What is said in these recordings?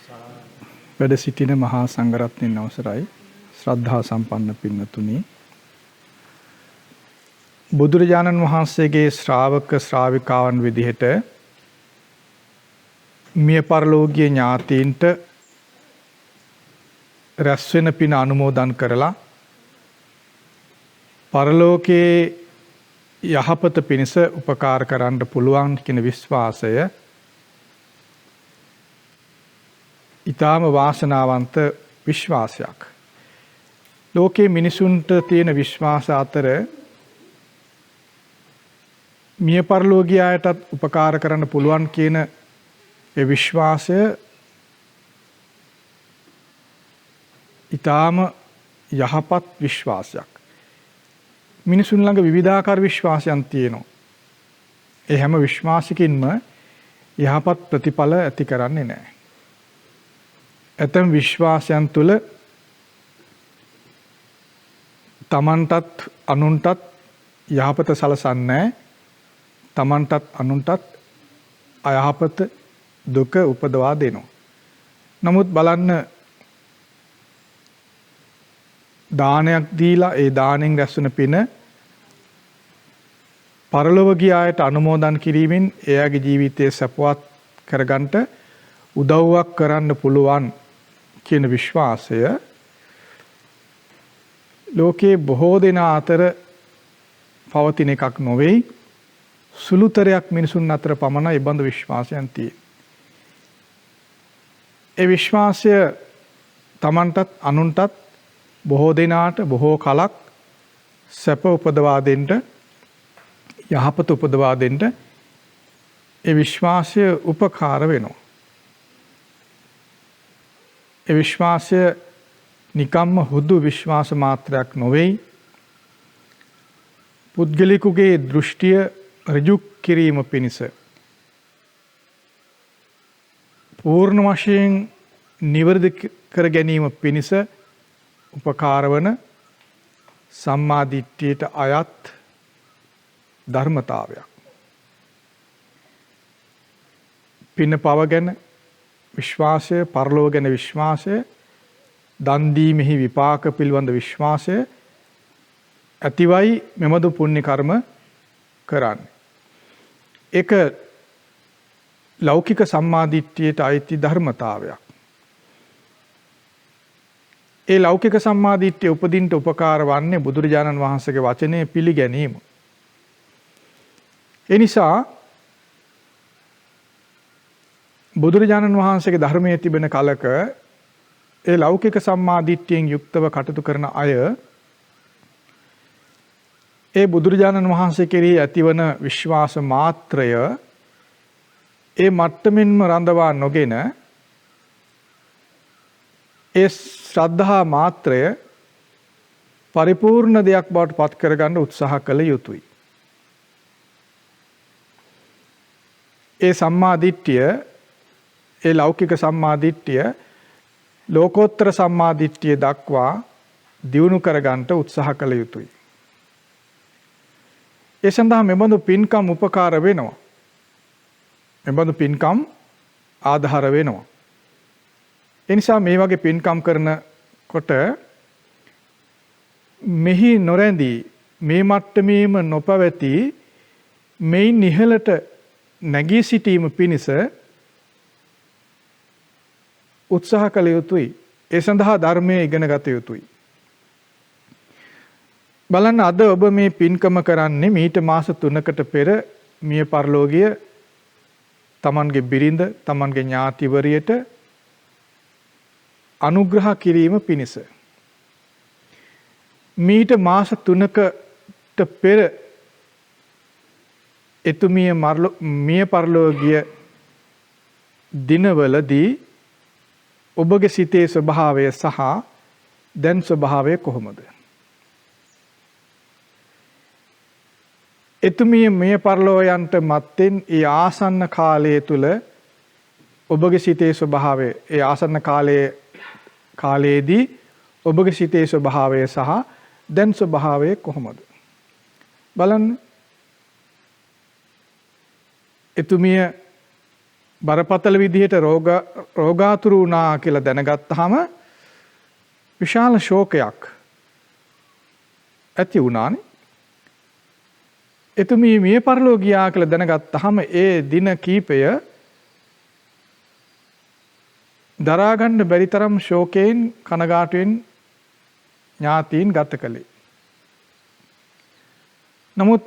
වැඩ සිටින මහා සංඝරත්නයන් අවසරයි ශ්‍රද්ධා සම්පන්න පින්වතුනි, බුදුරජාණන් වහන්සේගේ ශ්‍රාවක ශ්‍රාවිකාවන් විදිහට මිය පරලෝකීය ඥාතීන්ට රැස් වෙන පින අනුමෝදන් කරලා පරලෝකයේ යහපත පිණිස උපකාර කරන්න පුළුවන් කියන විශ්වාසය ඊටාම වාසනාවන්ත විශ්වාසයක්. ලෝකයේ මිනිසුන්ට තියෙන විශ්වාස අතර මිය පරලෝකීයයටත් උපකාර කරන්න පුළුවන් කියන ඒ විශ්වාසය ඊටාම යහපත් විශ්වාසයක්. මිනිසුන් ළඟ විවිධාකාර විශ්වාසයන් තියෙනවා. ඒ හැම විශ්වාසකින්ම යහපත් ප්‍රතිඵල ඇති කරන්නේ නැහැ. ඇතම් විශ්වාසයන් තුළ තමන්ටත් අනුන්ටත් යහපත සලසන්නේ, තමන්ටත් අනුන්ටත් අයහපත දුක උපදවා දෙනවා. නමුත් බලන්න, දානයක් දීලා ඒ දාණයෙන් රැස්වෙන පින පරලොව ගිය අයට අනුමෝදන් කිරීමෙන් එයාගේ ජීවිතය සපවත් කරගන්නට උදව්වක් කරන්න පුළුවන් කියන විශ්වාසය ලෝකේ බොහෝ දෙනා අතර පවතින එකක් නොවේ. සුළුතරයක් මිනිසුන් අතර පමණයි ඒ බඳු විශ්වාසයන් තියෙන්නේ. ඒ විශ්වාසය තමන්ටත් අනුන්ටත් බොහෝ දෙනාට බොහෝ කලක් සැප උපදවා දෙන්න, යහපත උපදවා දෙන්න ඒ විශ්වාසය උපකාර වෙනවා. ඒ විශ්වාසය නිකම්ම හුදු විශ්වාස මාත්‍රයක් නොවේ. පුද්ගලිකුගේ දෘෂ්ටිය ඍජු කිරීම පිණිස, පූර්ණ වශයෙන් නිවැරදි කර ගැනීම පිණිස උපකාර වන සම්මා දිට්ඨියට අයත් ධර්මතාවයක්. පින පව ගැන විශ්වාසය, පරලෝක ගැන විශ්වාසය, දන් දීමෙහි විපාක පිළිබඳ විශ්වාසය ඇතිවයි මෙමදු පුණ්‍ය කර්ම කරන්නේ. ඒක ලෞකික සම්මාදිට්ඨියට අයිති ධර්මතාවයක්. ඒ ලෞකික සම්මාදිට්ඨිය උපදින්න උපකාර වන්නේ බුදුරජාණන් වහන්සේගේ වචනේ පිළිගැනීම. ඒ නිසා බුදුරජාණන් වහන්සේගේ ධර්මයේ තිබෙන කලක ඒ ලෞකික සම්මාදිට්ඨියෙන් යුක්තව කටයුතු කරන අය ඒ බුදුරජාණන් වහන්සේ කෙරෙහි ඇතිවන විශ්වාස මාත්‍රය ඒ මට්ටමින්ම රඳවා නොගෙන ඒ ශ්‍රද්ධා මාත්‍රය පරිපූර්ණ දෙයක් බවට පත් කරගන්න උත්සාහ කළ යුතුයි. ඒ සම්මාදිට්ඨිය, ඒ ලෞකික සම්මාදිට්ඨිය ලෝකෝත්තර සම්මාදිට්ඨිය දක්වා දියුණු කරගන්නට උත්සාහ කළ යුතුයි. ඒ සඳහා මෙබඳු පින්කම් උපකාර වෙනවා. මෙබඳු පින්කම් ආධාර වෙනවා. ඒ නිසා මේ වගේ පින්කම් කරනකොට මෙහි නොරැඳී, මේ මට්ටමේම නොපවති මෙයින් ඉහළට නැගී සිටීම පිණිස උත්සාහ කළ යුතුයි. ඒ සඳහා ධර්මයේ ඉගෙන ගත යුතුයි. බලන්න, අද ඔබ මේ පින්කම කරන්නේ මීට මාස 3කට පෙර මිය පරලෝකීය තමන්ගේ බිරිඳ, තමන්ගේ ඥාතිවරියට අනුග්‍රහ කිරීම පිණිස. මීට මාස 3කට පෙර එතුමිය මිය පරලෝකීය දිනවලදී ඔබගේ සිතේ ස්වභාවය සහ දැන් ස්වභාවය කොහොමද? එතුමිය මිය පරලෝ යන්ට මත්තෙන් ඒ ආසන්න කාලය තුල ඔබගේ සිතේ ස්වභාවය, ඒ ආසන්න කාලයේදී ඔබගේ සිතේ ස්වභාවය සහ දැන් ස්වභාවය කොහොමද? බලන්න. එතුමිය බරපතල විදිහට රෝගාතුරු වුණා කියලා දැනගත්තාම විශාල ශෝකයක් ඇති වුණානේ. එතුමිය මිය පරලෝ ගියා කියලා දැනගත්තාම ඒ දින කීපය දරා ගන්න බැරි තරම් ශෝකයෙන් කනගාටුවෙන් ඥාතීන් ගත කළේ. නමුත්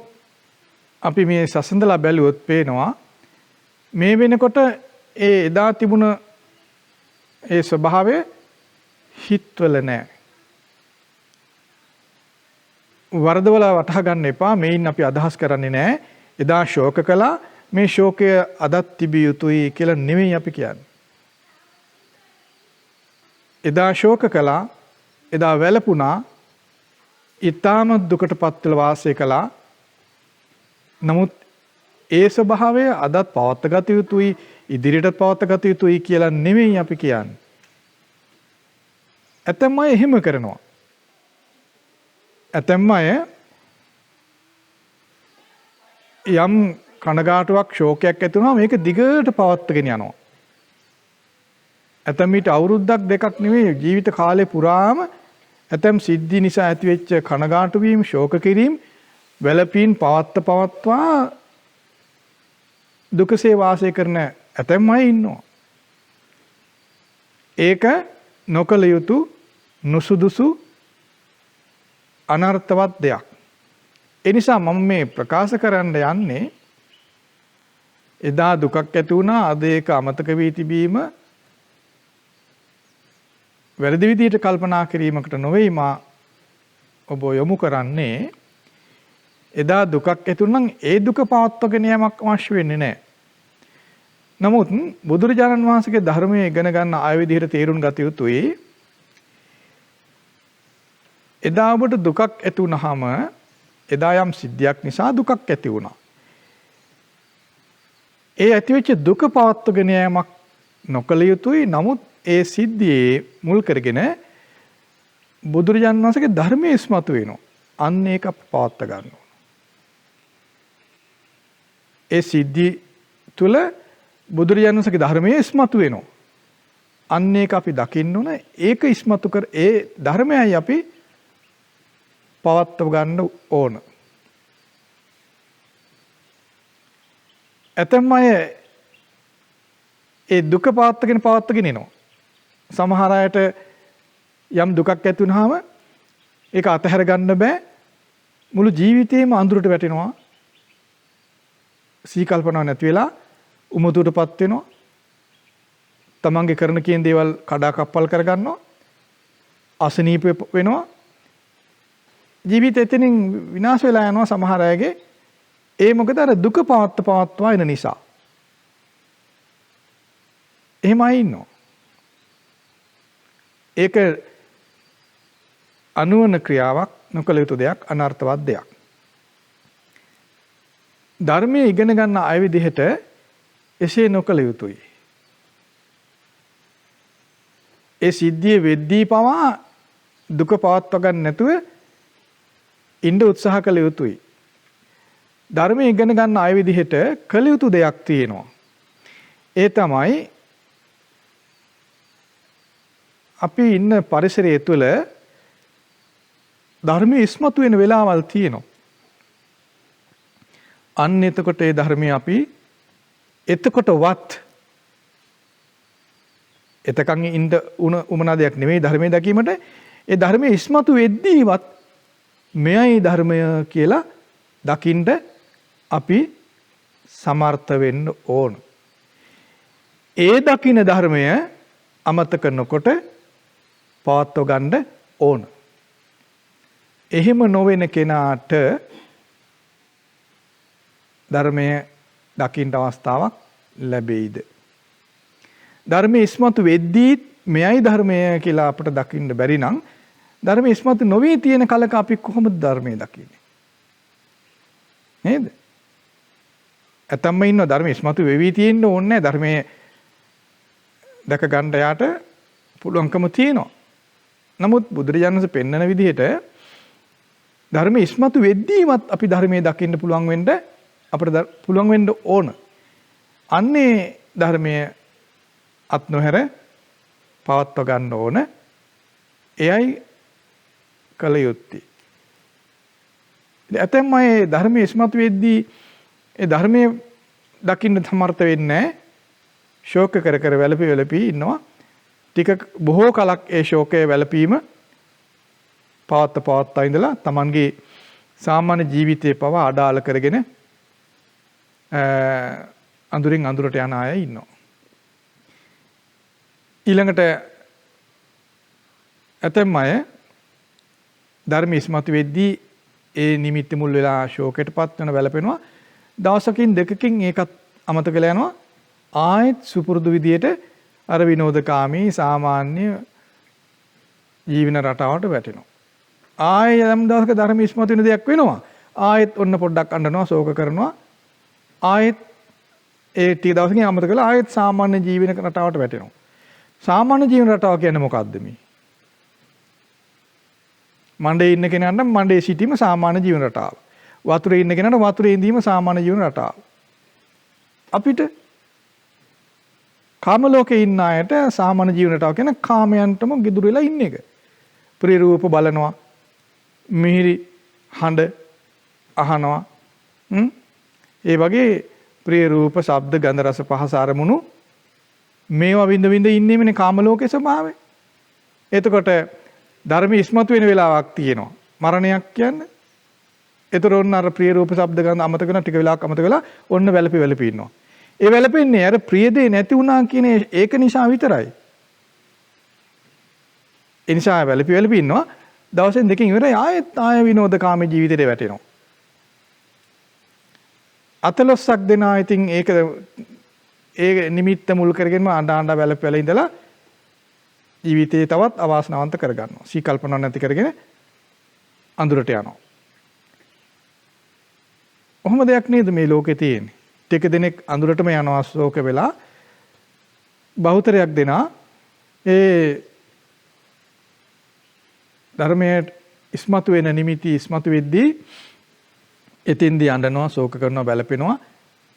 අපි මේ සසඳලා බැලුවොත් පේනවා මේ වෙනකොට ඒ එදා තිබුණ ඒ ස්වභාවය හිතවල නැහැ. වරදවල වටහා ගන්න එපා. මේන් අපි අදහස් කරන්නේ නැහැ එදා ශෝක කළා මේ ශෝකය අදත් තිබිය යුතුයි කියලා නෙමෙයි අපි කියන්නේ. එදා ශෝක කළා, එදා වැළපුණා, ඊටාම දුකටපත් වෙලා වාසය කළා. නමුත් ඒ ස්වභාවය අදත් පවත්වාගත යුතුයි, ඉදිරියට පවත්වාගත යුතුයි කියලා නෙමෙයි අපි කියන්නේ. ඇතැම් අය එහෙම කරනවා. ඇතැම් අය යම් කනගාටුවක්, ශෝකයක් ඇති වුණාම මේක දිගට පවත්වාගෙන යනවා. ඇතැම් විට අවුරුද්දක් දෙකක් නෙවෙයි ජීවිත කාලේ පුරාම ඇතැම් සිද්ධි නිසා ඇතිවෙච්ච කනගාටු වීම, ශෝක කිරීම, වැළපීම් පවත්වා දුකසේ වාසය කරන ඇතැම් අය ඉන්නවා. ඒක නොකළ යුතු නුසුදුසු අනර්ථවත් දෙයක්. ඒ නිසා මම මේ ප්‍රකාශ කරන්න යන්නේ එදා දුකක් ඇති වුණා, අද ඒක අමතක වී තිබීම වැරදි විදිහට කල්පනා කිරීමකට නොවේයි මා ඔබ යොමු කරන්නේ. එදා දුකක් ඇති වුණා නම් ඒ දුක පවත්වාගෙන යෑමක් අවශ්‍ය වෙන්නේ නැහැ. නමුත් බුදුරජාණන් වහන්සේගේ ධර්මයේ ඉගෙන ගන්න ආය විදිහට තේරුම් ගත යුතුයි. එදා ඔබට දුකක් ඇති වුණාම එදා යම් සිද්ධියක් නිසා දුකක් ඇති වුණා. ඒ ඇතිවෙච්ච දුක පවත්වාගෙන යෑමක් නොකළ යුතුයි. නමුත් ඒ සිද්ධියේ මුල් කරගෙන බුදුරජාණන් වහන්සේගේ ධර්මයේ ඉස්මතු වෙනවා. අන්න ඒක පවත්වා ගන්න ඕන. ඒ සිද්ධි තුල බුදුරජාණන් වහන්සේගේ ධර්මයේ ඉස්මතු වෙනවා. අන්න ඒක අපි දකින්න ඕන. ඒක ඉස්මතු කර ඒ ධර්මයයි අපි පවත්ව ගන්න ඕන. ඇතැම් අය ඒ දුක පවත්වාගෙන එනවා. සමහර අයට යම් දුකක් ඇති වුනහම ඒක අතහැර ගන්න බෑ. මුළු ජීවිතේම අඳුරට වැටෙනවා. සී කල්පනාවක් නැති වෙලා උමතුටපත් වෙනවා. තමන්ගේ කරන කියන දේවල් කඩා කප්පල් කරගන්නවා. අසනීප වෙනවා. ජීවිතේ එතනින් විනාශ වෙලා යනවා සමහර අයගේ. ඒ මොකද අර දුක පවත්වා එන නිසා. එහෙම අය ඉන්නවා. ඒක අනුවන ක්‍රියාවක්, නොකළ යුතු දෙයක්, අනර්ථවත් දෙයක්. ධර්මයේ ඉගෙන ගන්න අය විදිහට එසේ නොකළ යුතුයි. ඒ සිද්ධිය වෙද්දී පවා දුක පවත්වා ගන්න නැතුව ඉන්න උත්සාහ කළ යුතුයි. ධර්මයේ ඉගෙන ගන්න අය විදිහට කළ යුතු දෙයක් තියෙනවා. ඒ තමයි අපි ඉන්න පරිසරය තුළ ධර්මයේ ඉස්මතු වෙන වෙලාවල් තියෙනවා. අන්න එතකොට ඒ ධර්මයේ අපි එතකොටවත් එතකන් ඉන්න උමනා දෙයක් නෙමෙයි ධර්මයේ දැකීමට. ඒ ධර්මයේ ඉස්මතු වෙද්දීවත් මෙයයි ධර්මය කියලා දකින්න අපි සමර්ථ වෙන්න ඕන. ඒ දකින්න ධර්මය අමතක නොකොට පවත්ව ගන්න ඕන. එහෙම නොවන කෙනාට ධර්මය දකින්න අවස්ථාවක් ලැබෙයිද? ධර්මයේ ඉස්මතු වෙද්දී මෙයයි ධර්මය කියලා අපට දකින්න බැරි නම් ධර්මයේ ඉස්මතු නොවී තියෙන කලක අපි කොහොමද ධර්මය දකින්නේ? නේද? ඇතම්ම ඉන්න ධර්මයේ ඉස්මතු වෙවි තියෙන්න ඕනේ. ධර්මයේ දැක ගන්න යාට පුළුවන්කම තියෙනවා. නමුත් බුදුරජාණන් වහන්සේ පෙන්වන විදිහට ධර්මයේ ඉස්මතු වෙද්දීවත් අපි ධර්මයේ දකින්න පුළුවන් වෙන්න අපිට පුළුවන් වෙන්න ඕන. අන්නේ ධර්මයේ අත් නොහැර පවත්ව ගන්න ඕන. එයයි කල යුත්තේ. ඇතැම් අය ධර්මයේ ඉස්මතු වෙද්දී ඒ ධර්මයේ දකින්න සමර්ථ වෙන්නේ නැහැ. ශෝක කර කර වැළපී ඉන්නවා. ටික බොහෝ කලක් ඒ ශෝකයේ වැළපීම පවත්තා ඉඳලා Tamanගේ සාමාන්‍ය ජීවිතේ පවා අඩාල කරගෙන අඳුරින් අඳුරට යන අය ඉන්නවා. ඊළඟට ඇතැම් අය ධර්ම ඉස්මතු වෙද්දී ඒ නිමිත්ත මුල් වෙලා ශෝකයටපත් වෙන වැළපෙනවා. දවසකින් දෙකකින් ඒකත් අමතක වෙලා යනවා. ආයෙත් සුපුරුදු විදියට අර විනෝදකාමී සාමාන්‍ය ජීවන රටාවට වැටෙනවා. ආයෙ යම් දවසක ධර්ම ඉස්මතු වෙන දෙයක් වෙනවා. ආයෙත් ඔන්න පොඩ්ඩක් අඬනවා, ශෝක කරනවා. ආයෙත් ඒ ටික දවසකින් අමතක කරලා ආයෙත් සාමාන්‍ය ජීවන රටාවට වැටෙනවා. සාමාන්‍ය ජීවන රටාව කියන්නේ මොකක්ද මේ? මණ්ඩේ ඉන්න කෙනාට මණ්ඩේ සිටීම සාමාන්‍ය ජීවන රටාව. වතුරේ ඉන්න කෙනාට වතුරේ ඉඳීම සාමාන්‍ය ජීවන රටාව. අපිට කාම ලෝකේ ඉන්න අයට සාමාන්‍ය ජීවන රටාව කියන්නේ කාමයන්ටම ගිදුරු වෙලා ඉන්න එක. ප්‍රිය රූප බලනවා, මිහිරි හඬ අහනවා. ඒ වගේ ප්‍රිය රූප, ශබ්ද, ගන්ධ, රස, පහස අරමුණු මේවා විඳ ඉන්නේමනේ කාම ලෝකේ ස්වභාවය. එතකොට ධර්ම ඉස්මතු වෙන වෙලාවක් තියෙනවා. මරණයක් කියන්නේ. ඒතර ඔන්න අර ප්‍රිය රූප, ශබ්ද, ගන්ධ අමතක කරන ටික වෙලාවක් අමතක වෙලා ඔන්න වැළපි ඉන්නවා. ඒ වැළපෙන්නේ අර ප්‍රිය දේ නැති වුණා කියන ඒක නිසා විතරයි. ඒ නිසා වැළපි ඉන්නවා. දවසෙන් දෙකකින් ඉවරයි ආයෙ විනෝදකාමී ජීවිතේට වැටෙනවා. අතලොස්සක් දෙනා ඉතින් ඒක ඒ නිමිත්ත මුල් කරගෙනම අඬ වැළපෙලා ඉඳලා ජීවිතේ තවත් අවාසනාවන්ත කරගන්නවා. සීකල්පන නැති කරගෙන අඳුරට යනවා. ඔහොම දෙයක් නේද මේ ලෝකේ තියෙන්නේ. ටික දෙනෙක් අඳුරටම යනවා ශෝක වෙලා. බහුතරයක් දෙනා ඒ ධර්මයේ ඉස්මතු වෙන නිමිති ඉස්මතු වෙද්දී එතින්දී අඬනවා, ශෝක කරනවා, වැළපෙනවා.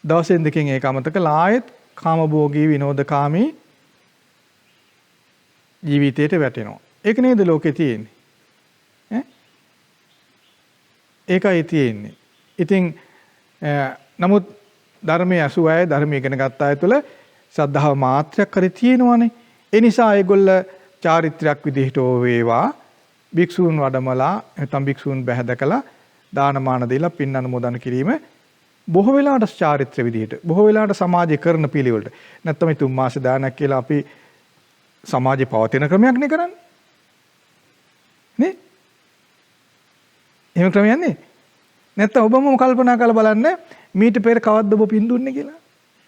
දවසෙන් දෙකකින් ඒක අමතක කළා ආයෙත් කාමභෝගී විනෝදකාමී ජීවිතයට වැටෙනවා. ඒක නේද ලෝකේ තියෙන්නේ. ඒකයි තියෙන්නේ. ඉතින් නමුත් ධර්මයේ අසු අය ධර්මයේ ඉගෙන ගත්ත අය තුළ ශ්‍රද්ධාව මාත්‍රයක් හරි තියෙනවානේ. ඒ නිසා ඒගොල්ල චාරිත්‍රාක් විදිහට වේවා භික්ෂූන් වඩමලා නැත්නම් භික්ෂූන් බැහැදකලා දානමාන දීලා පින් අනුමෝදන් කිරීම බොහෝ වෙලාවට චාරිත්‍ර විදිහට බොහෝ වෙලාවට සමාජය කරන පිළිවෙලට නැත්නම් මේ 3 මාස දානයක් කියලා අපි සමාජේ පවතින ක්‍රමයක් නේ කරන්නේ නේ එහෙම ක්‍රමයක් නේ නැත්නම් ඔබම කල්පනා කරලා බලන්න මීට පෙර කවද්ද ඔබ පින් දුන්නේ කියලා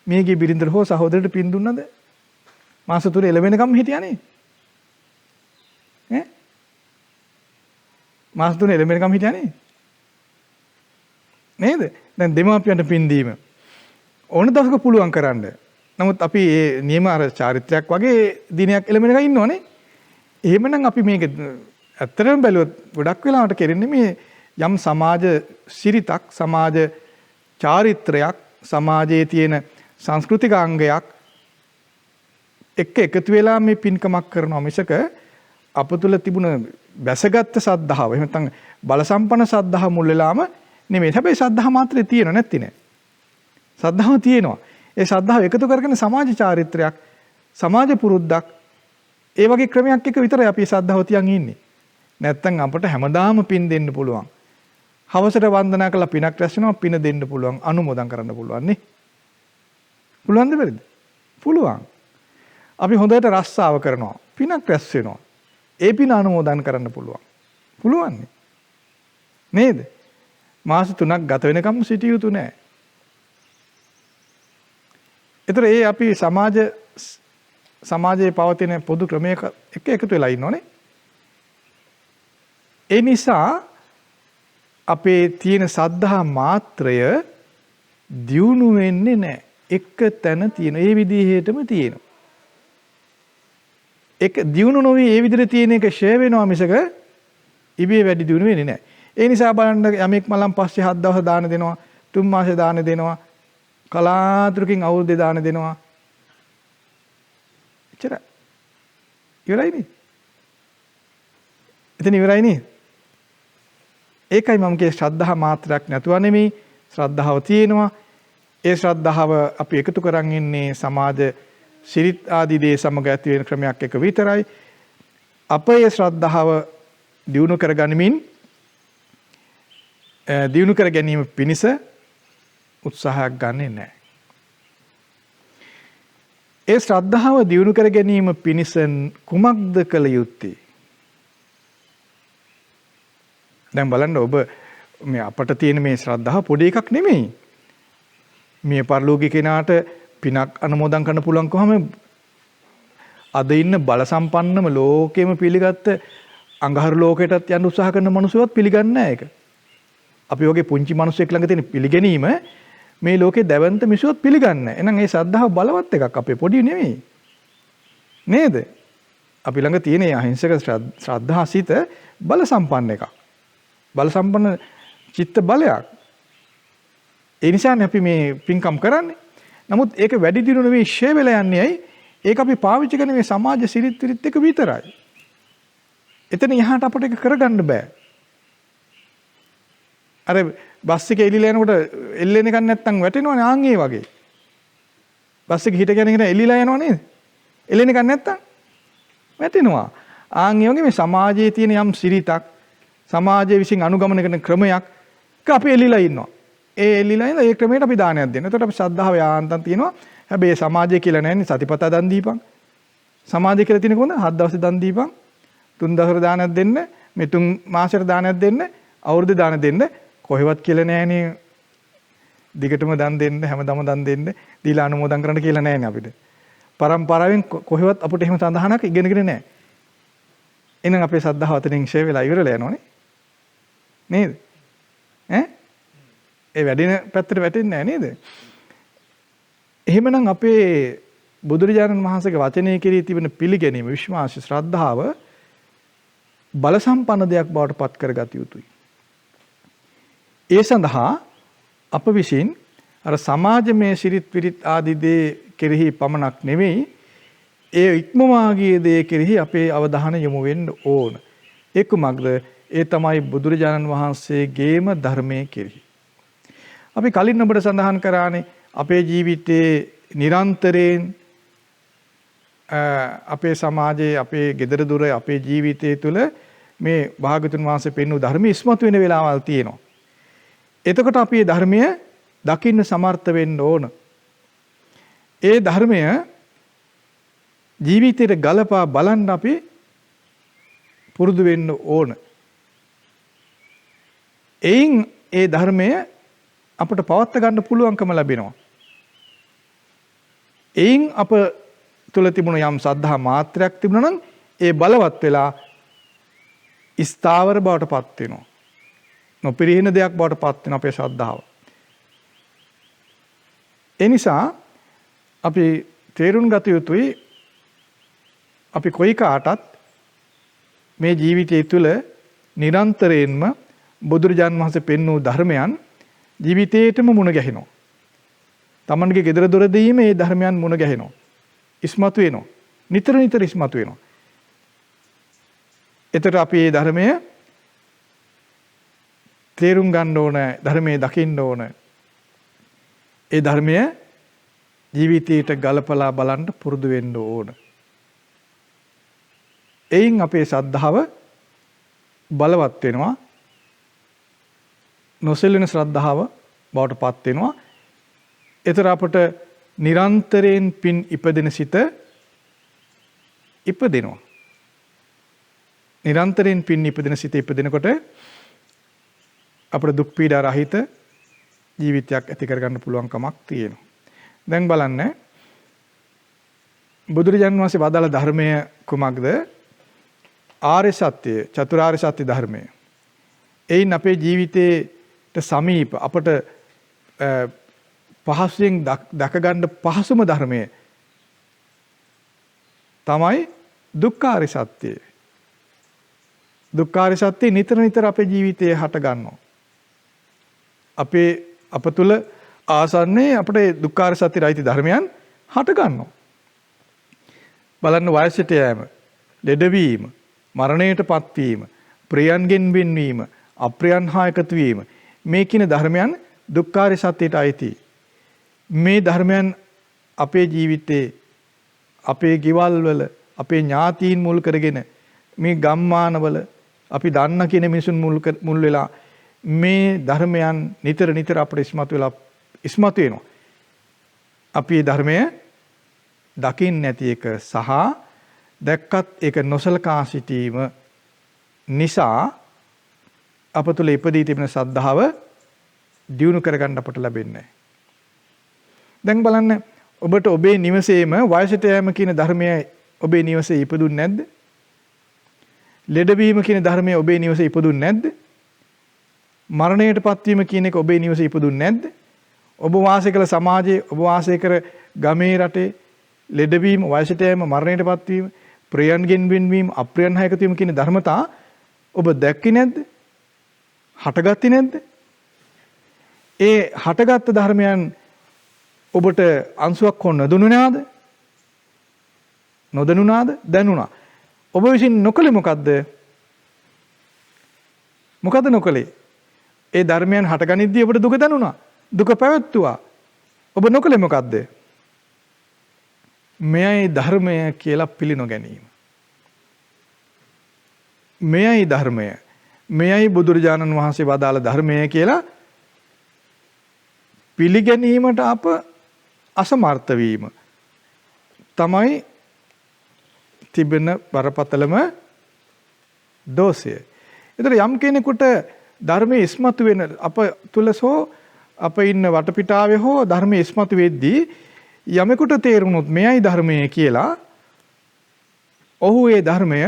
මේගේ බිරිඳට හෝ සහෝදරට පින් දුන්නද මාස 3 එළවෙනකම් හිටියානේ ඈ මාස 3 එළවෙනකම් හිටියානේ නේද? දැන් දෙමාපියන්ට පින් දීම ඕන දවසක පුළුවන් කරන්න. නමුත් අපි මේ නියම අර චාරිත්‍රාක් වගේ දිනයක් එළමෙනක ඉන්නවනේ. එහෙමනම් අපි මේක ඇත්තටම බැලුවොත් ගොඩක් වෙලාවට කරන්නේ මේ යම් සමාජ සිරිතක්, සමාජ චාරිත්‍රයක්, සමාජයේ තියෙන සංස්කෘතික අංගයක් එක්ක එකතු වෙලා මේ පින්කමක් කරනවා මිසක අප තුළ තිබුණ බැසගත් සද්ධාව එහෙම නැත්නම් බල සම්පන්න සද්ධාව මුල් වෙලාම නෙමෙයි. හැබැයි සද්ධා මාත්‍රේ තියෙනව නැති නේ. සද්ධාව තියෙනවා. ඒ සද්ධාව එකතු කරගෙන සමාජ චාරිත්‍රයක්, සමාජ පුරුද්දක්, ඒ වගේ ක්‍රමයක් එක විතරයි අපි සද්ධාව තියන් ඉන්නේ. නැත්තම් අපට හැමදාම පින් දෙන්න පුළුවන්. හවසට වන්දනා කළා පිනක් රැස් වෙනවා, පින දෙන්න පුළුවන්, අනුමෝදන් කරන්න පුළුවන් නේ. පුළුවන්ද බැරිද? පුළුවන්. අපි හොඳට රස්සාව කරනවා, පිනක් රැස් වෙනවා. ඒ පින අනුමෝදන් කරන්න පුළුවන්. පුළුවන් නේද? මාස 3ක් ගත වෙනකම් සිටිය යුතු නෑ. ඒතර ඒ අපි සමාජයේ පවතින පොදු ක්‍රමයක එක එකතු වෙලා ඉන්නෝනේ. ඒ නිසා අපේ තියෙන සද්ධා මාත්‍රය දියුණු වෙන්නේ නෑ. එක තැන තියෙන. ඒ විදිහටම තියෙනවා. එක දියුණු නොවි ඒ විදිහට තියෙන එක ෂේ වෙනවා මිසක ඉබේ වැඩි දියුණු වෙන්නේ නෑ. ඒ නිසා බලන්න යමෙක් මලම් පස්සේ 7 දවස් දාන දෙනවා, 3 මාස දාන දෙනවා, කලාතුරකින් අවුරුද්දේ දාන දෙනවා. එච්චරයි. ඉවරයි නේ. එතන ඉවරයි නේ. ඒකයි මම කියේ ශ්‍රද්ධා මාත්‍රයක් නැතුව නෙමෙයි ශ්‍රද්ධාව තියෙනවා. ඒ ශ්‍රද්ධාව අපි එකතු කරන් ඉන්නේ සමාජ සිරිත් ආදී දේ සමග ඇති වෙන ක්‍රමයක් එක විතරයි. අපේ ශ්‍රද්ධාව දියුණු කරගනිමින් දියුණු කර ගැනීම පිණිස උත්සාහයක් ගන්නෙ නැහැ. ඒ ශ්‍රද්ධාව දියුණු කර ගැනීම පිණිස කුමක්ද කළ යුත්තේ? දැන් බලන්න ඔබ මේ අපට තියෙන මේ ශ්‍රද්ධාව පොඩි එකක් නෙමෙයි. මේ පරිලෝකී කෙනාට පිනක් අනුමෝදන් කරන්න පුළුවන් කොහොම අද ඉන්න බල සම්පන්නම ලෝකෙම පිළිගත්ත අඟහරු ලෝකයටත් යන්න උත්සාහ කරන මිනිස්සුවත් පිළිගන්නේ නැහැ ඒක. අපි වගේ පුංචි මිනිස්සෙක් ළඟ තියෙන පිළිගැනීම මේ ලෝකේ දැවැන්ත මිනිස්සුවත් පිළිගන්නේ නැහැ. එහෙනම් ඒ ශ්‍රද්ධාව බලවත් එකක් අපේ පොඩි නෙමෙයි. නේද? අපි ළඟ තියෙන අහිංසක ශ්‍රද්ධා සිත බල සම්පන්න එකක්. බල සම්පන්න චිත්ත බලයක්. ඒ නිසානේ අපි මේ පින්කම් කරන්නේ. නමුත් ඒක වැඩි දියුණු නෙවෙයි ෂේ වෙලා යන්නේ ඇයි? ඒක අපි පාවිච්චි කරන මේ සමාජ සිරිත් විරිත් එක විතරයි. එතන යහට අපිට ඒක කරගන්න බෑ. අර බස් එකේ එලිලා යනකොට එල්ලෙන එකක් නැත්තම් වැටෙනවනේ ආන් ඒ වගේ. බස් එකේ හිටගෙන ඉගෙන එලිලා යනවා නේද? එල්ලෙන එකක් නැත්තම් වැටෙනවා. ආන් ඒ වගේ මේ සමාජයේ තියෙන යම් සිරිතක් සමාජයේ විසින් අනුගමනය කරන ක්‍රමයක් අපි එලිලා ඉන්නවා. ඒ එලිලා ඉඳලා ඒ ක්‍රමයට අපි දානයක් දෙනවා. එතකොට අපි ශ්‍රද්ධාව යාන්තම් තියෙනවා. හැබැයි සමාජය කියලා නැන්නේ සතිපතා දන් දීපන්. සමාජය කියලා තියෙන කොහොමද? 7 දවස් දන් දීපන්. 3 දවස් දානයක් දෙන්න. මේ 3 මාසෙට දානයක් දෙන්න. අවුරුදු දාන දෙන්න. කොහෙවත් කියලා නැහනේ. දිගටම දන් දෙන්න, හැමදාම දන් දෙන්න, දීලා අනුමෝදන් කරන්න කියලා නැහනේ අපිට. පරම්පරාවෙන් කොහෙවත් අපිට එහෙම සඳහනක් ඉගෙනගෙන නැහැ. එහෙනම් අපේ ශ්‍රද්ධාව අතරින් ෂේ වෙලා ඉවරලා යනවනේ. නේද? ඒ වැඩින පැත්තට වැටෙන්නේ නැහැ නේද? එහෙමනම් අපේ බුදුරජාණන් වහන්සේගේ වචනයේ කෙරෙහි තිබෙන පිළිගැනීම, විශ්වාසය, ශ්‍රද්ධාව බල සම්පන්න දෙයක් බවට පත් කරගත යුතුයි. ඒ සඳහා අප විසින් අර සමාජමය සිරිත් විරිත් ආදී දේ කෙරෙහි පමණක් නෙවෙයි, ඒ ඉක්මවාගිය දේ කෙරෙහි අපේ අවධානය යොමු වෙන්න ඕන. ඒ කුමක්ද? ඒ තමයි බුදුරජාණන් වහන්සේගේම ධර්මයේ කෙරෙහි. අපි කලින් ඔබට සඳහන් කරානේ අපේ ජීවිතයේ නිරන්තරයෙන් අපේ සමාජයේ අපේ ගෙදර දොර අපේ ජීවිතය තුළ මේ භාගතුන් වහන්සේ පෙන්වූ ධර්මයේ ඉස්මතු වෙන වෙලාවල් තියෙනවා. එතකොට අපි මේ ධර්මය දකින්න සමර්ථ වෙන්න ඕන. ඒ ධර්මය ජීවිතයට ගලපා බලන්න අපි පුරුදු වෙන්න ඕන. එයින් ඒ ධර්මය අපට පවත්වා ගන්න පුළුවන්කම ලැබෙනවා. එයින් අප තුළ තිබුණ යම් සද්ධා මාත්‍රයක් තිබුණා නම් ඒ බලවත් වෙලා ස්ථාවර බවට පත් වෙනවා. නොපිරිහෙන දෙයක් බවට පත් වෙන අපේ ශ්‍රද්ධාව. ඒ නිසා අපි තේරුම් ගත යුතුයි අපි කොයි කාටත් මේ ජීවිතය තුළ නිරන්තරයෙන්ම බුදුරජාණන් වහන්සේ පෙන්වූ ධර්මයන් ජීවිතේටම මුණ ගැහෙනවා. තමන්ගේ ගෙදර දොරදීම මේ ධර්මයන් මුණ ගැහෙනවා. ඉස්මතු වෙනවා. නිතර නිතර ඉස්මතු වෙනවා. එතකොට අපි මේ ධර්මය තේරුම් ගන්න ඕන, ධර්මයේ දකින්න ඕන. ඒ ධර්මය ජීවිතයට ගලපලා බලන්න පුරුදු වෙන්න ඕන. එයින් අපේ ශ්‍රද්ධාව බලවත් වෙනවා. නොසෙල්වෙන ශ්‍රද්ධාව බවට පත් වෙනවා. ඒතර අපට නිරන්තරයෙන් පින් ඉපදෙන සිත ඉපදෙනවා. නිරන්තරයෙන් පින් ඉපදෙන සිත ඉපදෙනකොට අපට දුක් පීඩා රහිත ජීවිතයක් ඇති කරගන්න පුළුවන් කමක් තියෙනවා. දැන් බලන්න බුදුරජාණන් වහන්සේ වදාළ ධර්මය කුමක්ද? ආර්ය සත්‍ය, චතුරාර්ය සත්‍ය ධර්මය. එයින් අපේ ජීවිතේට සමීප අපට පහසුවෙන් දැක ගන්න පහසුම ධර්මය තමයි දුක්ඛාරය සත්‍යය. දුක්ඛාරය සත්‍යය නිතර නිතර අපේ ජීවිතයේ හට ගන්නවා. අප තුළ ආසන්නයේ අපේ දුක්ඛාරය සත්‍ය රහිත ධර්මයන් හට ගන්නවා. බලන්න වයසට යෑම, ලෙඩවීම, මරණයටපත් වීම, ප්‍රියයන්ගෙන් වෙන්වීම, අප්‍රියයන් හා එකතු වීම, මේ කියන ධර්මයන් දුක්ඛාරිය සත්‍යයට අයිති. මේ ධර්මයන් අපේ ජීවිතේ, අපේ ගෙවල් වල, අපේ ඥාතීන් මුල් කරගෙන, මේ ගම්මානවල අපි දන්න කියන මිනිසුන් මුල් වෙලා මේ ධර්මයන් නිතර නිතර අපිට ඉස්මතු වෙනවා. අපි මේ ධර්මය දකින්න නැති එක සහ දැක්කත් ඒක නොසලකා සිටීම නිසා අප තුළ ඉපදී තිබෙන සද්ධාව දියුණු කරගන්න අපට ලැබෙන්නේ නැහැ. දැන් බලන්න ඔබට ඔබේ නිවසේම වයසට යෑම කියන ධර්මය ඔබේ නිවසේ ඉපදුන්නේ නැද්ද? ලෙඩවීම කියන ධර්මය ඔබේ නිවසේ ඉපදුන්නේ නැද්ද? මරණයටපත් වීම කියන එක ඔබේ නිවසේ ඉපදුන්නේ නැද්ද? ඔබ වාසය කළ සමාජයේ, ඔබ වාසය කර ගමේ රටේ ලෙඩවීම, වයසට යෑම, මරණයටපත් වීම, ප්‍රියයන්ගෙන් වෙන්වීම, අප්‍රියයන් හා එකතු වීම කියන ධර්මතා ඔබ දැක්කේ නැද්ද? හටගත්තේ නැද්ද? ඒ හටගත් ධර්මයන් ඔබට අංශුවක් හොන්න නොදුන්නාද? නොදැනුණාද? දැනුණා. ඔබ විසින් නොකලේ මොකද්ද? මොකද නොකලේ? ඒ ධර්මයන් හටගනිද්දී ඔබට දුක දැනුණා. දුක පැවැත්තුවා. ඔබ නොකලේ මොකද්ද? මෙයයි ධර්මය කියලා පිළිනො ගැනීම. මෙයයි ධර්මය. මෙයයි බුදුරජාණන් වහන්සේ වදාළ ධර්මය කියලා පිළිගැනීමට අප අසමර්ථ වීම තමයි තිබෙන බරපතලම දෝෂය. ඒතර යම් කෙනෙකුට ධර්මයේ ඉස්මතු වෙන අප තුලසෝ අප ඉන්න වටපිටාවේ හෝ ධර්මයේ ඉස්මතු වෙද්දී යමෙකුට තේරුණොත් මෙයයි ධර්මය කියලා ඔහු ඒ ධර්මය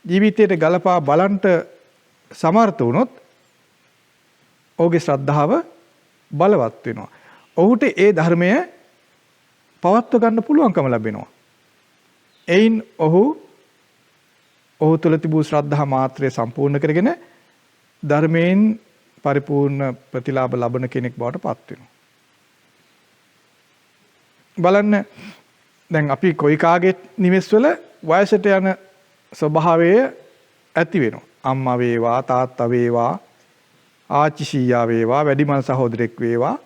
ජීවිතයට ගලපා බලන්ට සමර්ථ වුණොත් ඔහුගේ ශ්‍රද්ධාව බලවත් වෙනවා. ඔහුට ඒ ධර්මය පවත්ව ගන්න පුළුවන්කම ලැබෙනවා. එයින් ඔහු තුළ තිබූ ශ්‍රද්ධා මාත්‍රය සම්පූර්ණ කරගෙන ධර්මයෙන් පරිපූර්ණ ප්‍රතිලාභ ලබන කෙනෙක් බවට පත් වෙනවා. බලන්න දැන් අපි කොයි කාගේ නිවෙස්වල වයසට යන ස්වභාවය ඇති වෙනවා. අම්මා වේවා, තාත්තා වේවා, ආච්චි සීයා වේවා, වැඩිමල් සහෝදරෙක් වේවා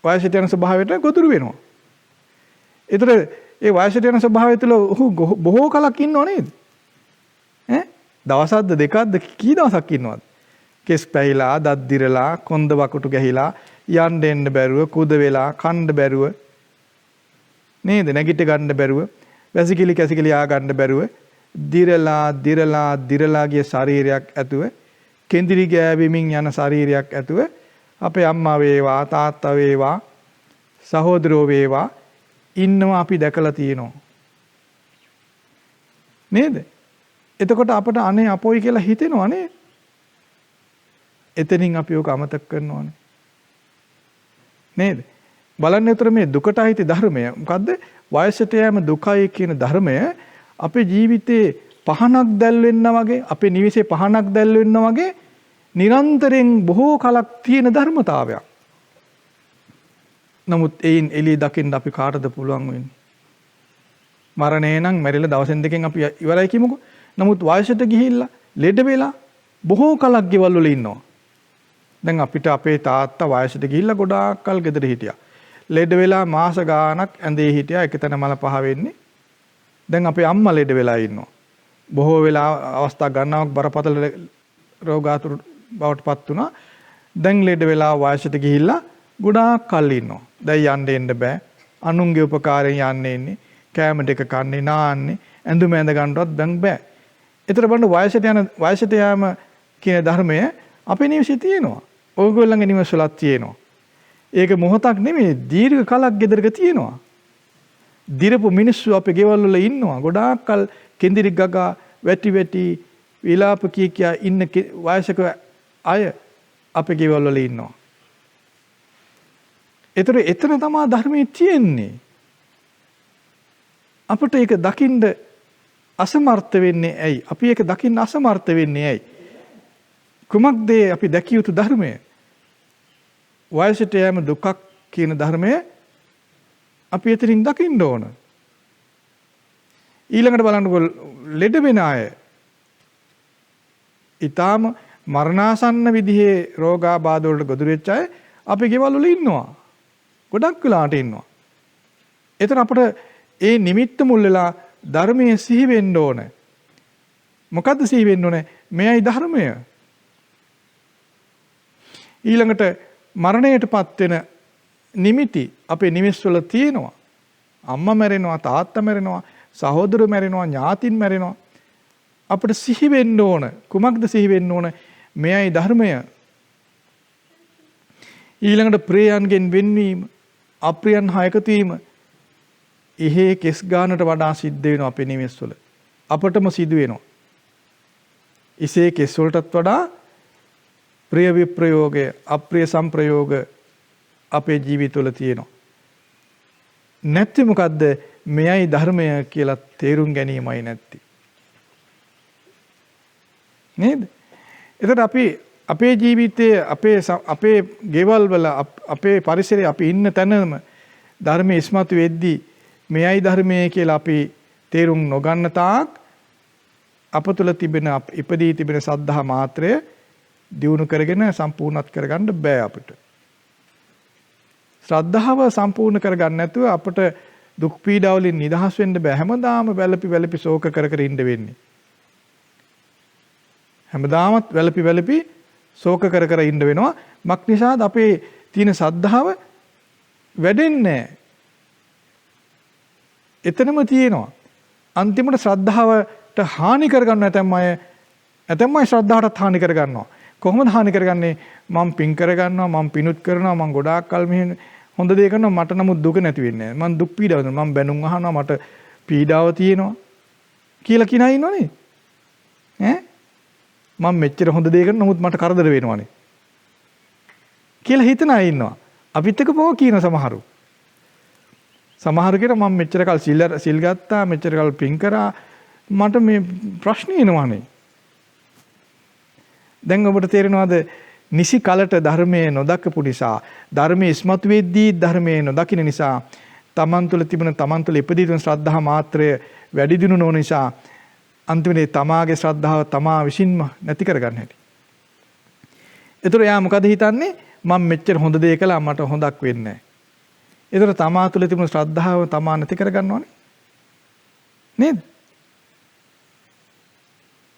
වයසට යන ස්වභාවයට ගොදුරු වෙනවා. ඒතර ඒ වයසට යන ස්වභාවය තුළ ඔහු බොහෝ කලක් ඉන්නව නේද? දවසක්ද දෙකක්ද කී දවසක් ඉන්නවද? කෙස් පැහිලා, දත් දිරලා, කොන්ද වකුටු ගැහිලා, යන්න එන්න බැරුව, කුද වෙලා, කන්න බැරුව නේද? නැගිට ගන්න බැරුව, වැසිකිලි කැසිකිලි ආ ගන්න බැරුව, දිරලා ගිය ශරීරයක් ඇතුව, කෙඳිරි ගෑවෙමින් යන ශරීරයක් ඇතුව අපේ අම්මා වේවා, තාත්තා වේවා, සහෝදරයෝ වේවා ඉන්නවා අපි දැකලා තියෙනවා. නේද? එතකොට අපට අනේ අපොයි කියලා හිතෙනවා නේ. එතනින් අපි ඔක අමතක කරනවානේ. නේද? බලන්න උතර මේ දුකට අයිති ධර්මය මොකද්ද? වයසට යෑම දුකයි කියන ධර්මය අපේ ජීවිතේ පහනක් දැල් වෙන්නා වගේ, අපේ නිවසේ පහනක් දැල් වෙන්නා වගේ නිරන්තරයෙන් බොහෝ කලක් තියෙන ධර්මතාවයක්. නමුත් ඒයින් එළිය දකින්න අපි කාටද පුළුවන් වෙන්නේ? මරණය නම් මැරිලා දවසෙන් දෙකෙන් අපි ඉවරයි කියමුකෝ. නමුත් වයසට ගිහිල්ලා ලෙඩ වෙලා බොහෝ කලක් ගෙවල් වල ඉන්නවා. දැන් අපිට අපේ තාත්තා වයසට ගිහිල්ලා ගොඩාක් කල් ගෙදර හිටියා. ලෙඩ වෙලා මාස ගාණක් ඇඳේ හිටියා, එකතැන මල පහ වෙන්නේ. දැන් අපේ අම්මා ලෙඩ වෙලා ඉන්නවා. බොහෝ වෙලා අවස්ථා ගණනාවක් බරපතල රෝගාතුර බවට පත් වුණා. දැන් ලෙඩ වෙලා වයසට ගිහිල්ලා ගොඩාක් කල් ඉන්නවා. දැන් යන්න එන්න බෑ. අනුන්ගේ උපකාරයෙන් යන්නේ ඉන්නේ. කෑම ටික කන්නේ, නාන්නේ, ඇඳුම ඇඳ ගන්නවත් දැන් බෑ. ඒතර බලන්න වයසට යාම කියන ධර්මය අපේ නිවසේ තියෙනවා. ඕගොල්ලන්ගේ නිවසලත් තියෙනවා. ඒක මොහොතක් නෙමෙයි, දීර්ඝ කලක් ගෙදරක තියෙනවා. දිරපු මිනිස්සු අපේ ගෙවල් වල ඉන්නවා. ගොඩාක් කල් කෙඳිරි ගගා වැටි විලාප කියා ඉන්න වයසක අය අපේ ගෙවල් වල ඉන්නවා. ඒතර එතන තමයි ධර්මයේ තියෙන්නේ. අපිට ඒක දකින්න අසමර්ථ වෙන්නේ ඇයි? අපි ඒක දකින්න අසමර්ථ වෙන්නේ ඇයි? කුමක්ද අපි දැකිය යුතු ධර්මය? වයසට යෑම දුකක් කියන ධර්මය අපි එතනින් දකින්න ඕන. ඊළඟට බලන්නකො ලෙඩ වෙන අය ඊටාම මරණාසන්න විදිහේ රෝගාබාධ වලට ගොදුරු වෙච්ච අය අපේ ගෙවල් වල ඉන්නවා. ගොඩක් වෙලාට ඉන්නවා. එතන අපිට ඒ නිමිත්ත මුල් වෙලා ධර්මයේ සිහි වෙන්න ඕනේ. මොකද්ද සිහි වෙන්න ඕනේ? මෙයයි ධර්මය. ඊළඟට මරණයටපත් වෙන නිමිති අපේ නිවෙස් වල තියෙනවා. අම්මා මැරෙනවා, තාත්තා මැරෙනවා, සහෝදරයෝ මැරෙනවා, ඥාතින් මැරෙනවා. අපිට සිහි වෙන්න ඕන. කුමක්ද සිහි වෙන්න ඕන? මෙයයි ධර්මය. ඊළඟට ප්‍රියයන්ගෙන් වෙන්වීම, අප්‍රියයන් හා එකතු වීම. එහෙ කෙස් ගානට වඩා සිද්ධ වෙනවා අපේ නිවෙස් වල. අපටම සිදු වෙනවා. ඉසේ කෙස් වලටත් වඩා ප්‍රිය විප්‍රයෝගය, අප්‍රිය සංප්‍රයෝග අපේ ජීවිතවල තියෙනවා. නැත්නම් මොකද්ද? මෙයයි ධර්මය කියලා තේරුම් ගැනීමයි නැත්ති. නේද? එතකොට අපි අපේ ජීවිතයේ අපේ ගෙවල් වල අපේ පරිසරයේ අපි ඉන්න තැනම ධර්මයේ ඉස්මතු වෙද්දී මෙයයි ධර්මය කියලා අපි තේරුම් නොගන්න තාක් අප තුළ තිබෙන ඉපදී තිබෙන සද්ධා මාත්‍රය දියුණු කරගෙන සම්පූර්ණත් කරගන්න බෑ අපිට. ශ්‍රද්ධාව සම්පූර්ණ කරගන්න නැතුව අපිට දුක් පීඩා වලින් නිදහස් වෙන්න බෑ. හැමදාම වැළපි ශෝක කර ඉන්න වෙන්නේ. හැමදාමත් වැළපි ශෝක කර ඉන්න වෙනවා. මක් නිසාද අපේ තියෙන සද්ධාව වැඩෙන්නේ නැහැ. එතනම තියෙනවා. අන්තිමට ශ්‍රද්ධාවට හානි කරගන්න ඇතැම් අය ශ්‍රද්ධාවටත් හානි කරගන්නවා. කොහොමද හානි කරගන්නේ? මම පින් කරගන්නවා, මම පිනුත් කරනවා, මම ගොඩාක් කල් මෙහෙ හොඳ දේ කරනවා, මට නමුත් දුක නැති වෙන්නේ නැහැ. මම දුක් පීඩාව දෙනවා, මම බැනුම් අහනවා, මට පීඩාව තියෙනවා කියලා කිනා ඉන්නවනේ. මම මෙච්චර හොඳ දේ කරනවා, නමුත් මට කරදර වෙනවනේ කියලා හිතන අය ඉන්නවා. අපිත් එක පොව කියන සමහරු. සමහර කෙනා මම මෙච්චර කල් සිල් ගත්තා, මෙච්චර කල් පින් කරා, මට මේ ප්‍රශ්න එනවනේ. දැන් ඔබට තේරෙනවද? නිසි කලට ධර්මයේ නොදකපු නිසා, ධර්මයේ ඉස්මතු වෙද්දී ධර්මයේ නොදකින නිසා, තමන් තුළ ඉපදී තිබෙන ශ්‍රද්ධා මාත්‍රය වැඩි දියුණු නොවන නිසා අන්තිමේ තමාගේ ශ්‍රද්ධාව තමා විසින්ම නැති කරගන්න හැටි. ඒතර යා මොකද හිතන්නේ? මම මෙච්චර හොඳ දේ කළා, මට හොඳක් වෙන්නේ නැහැ. ඒතර තමා තුළ තිබුණු ශ්‍රද්ධාව තමා නැති කරගන්නවනේ. නේද?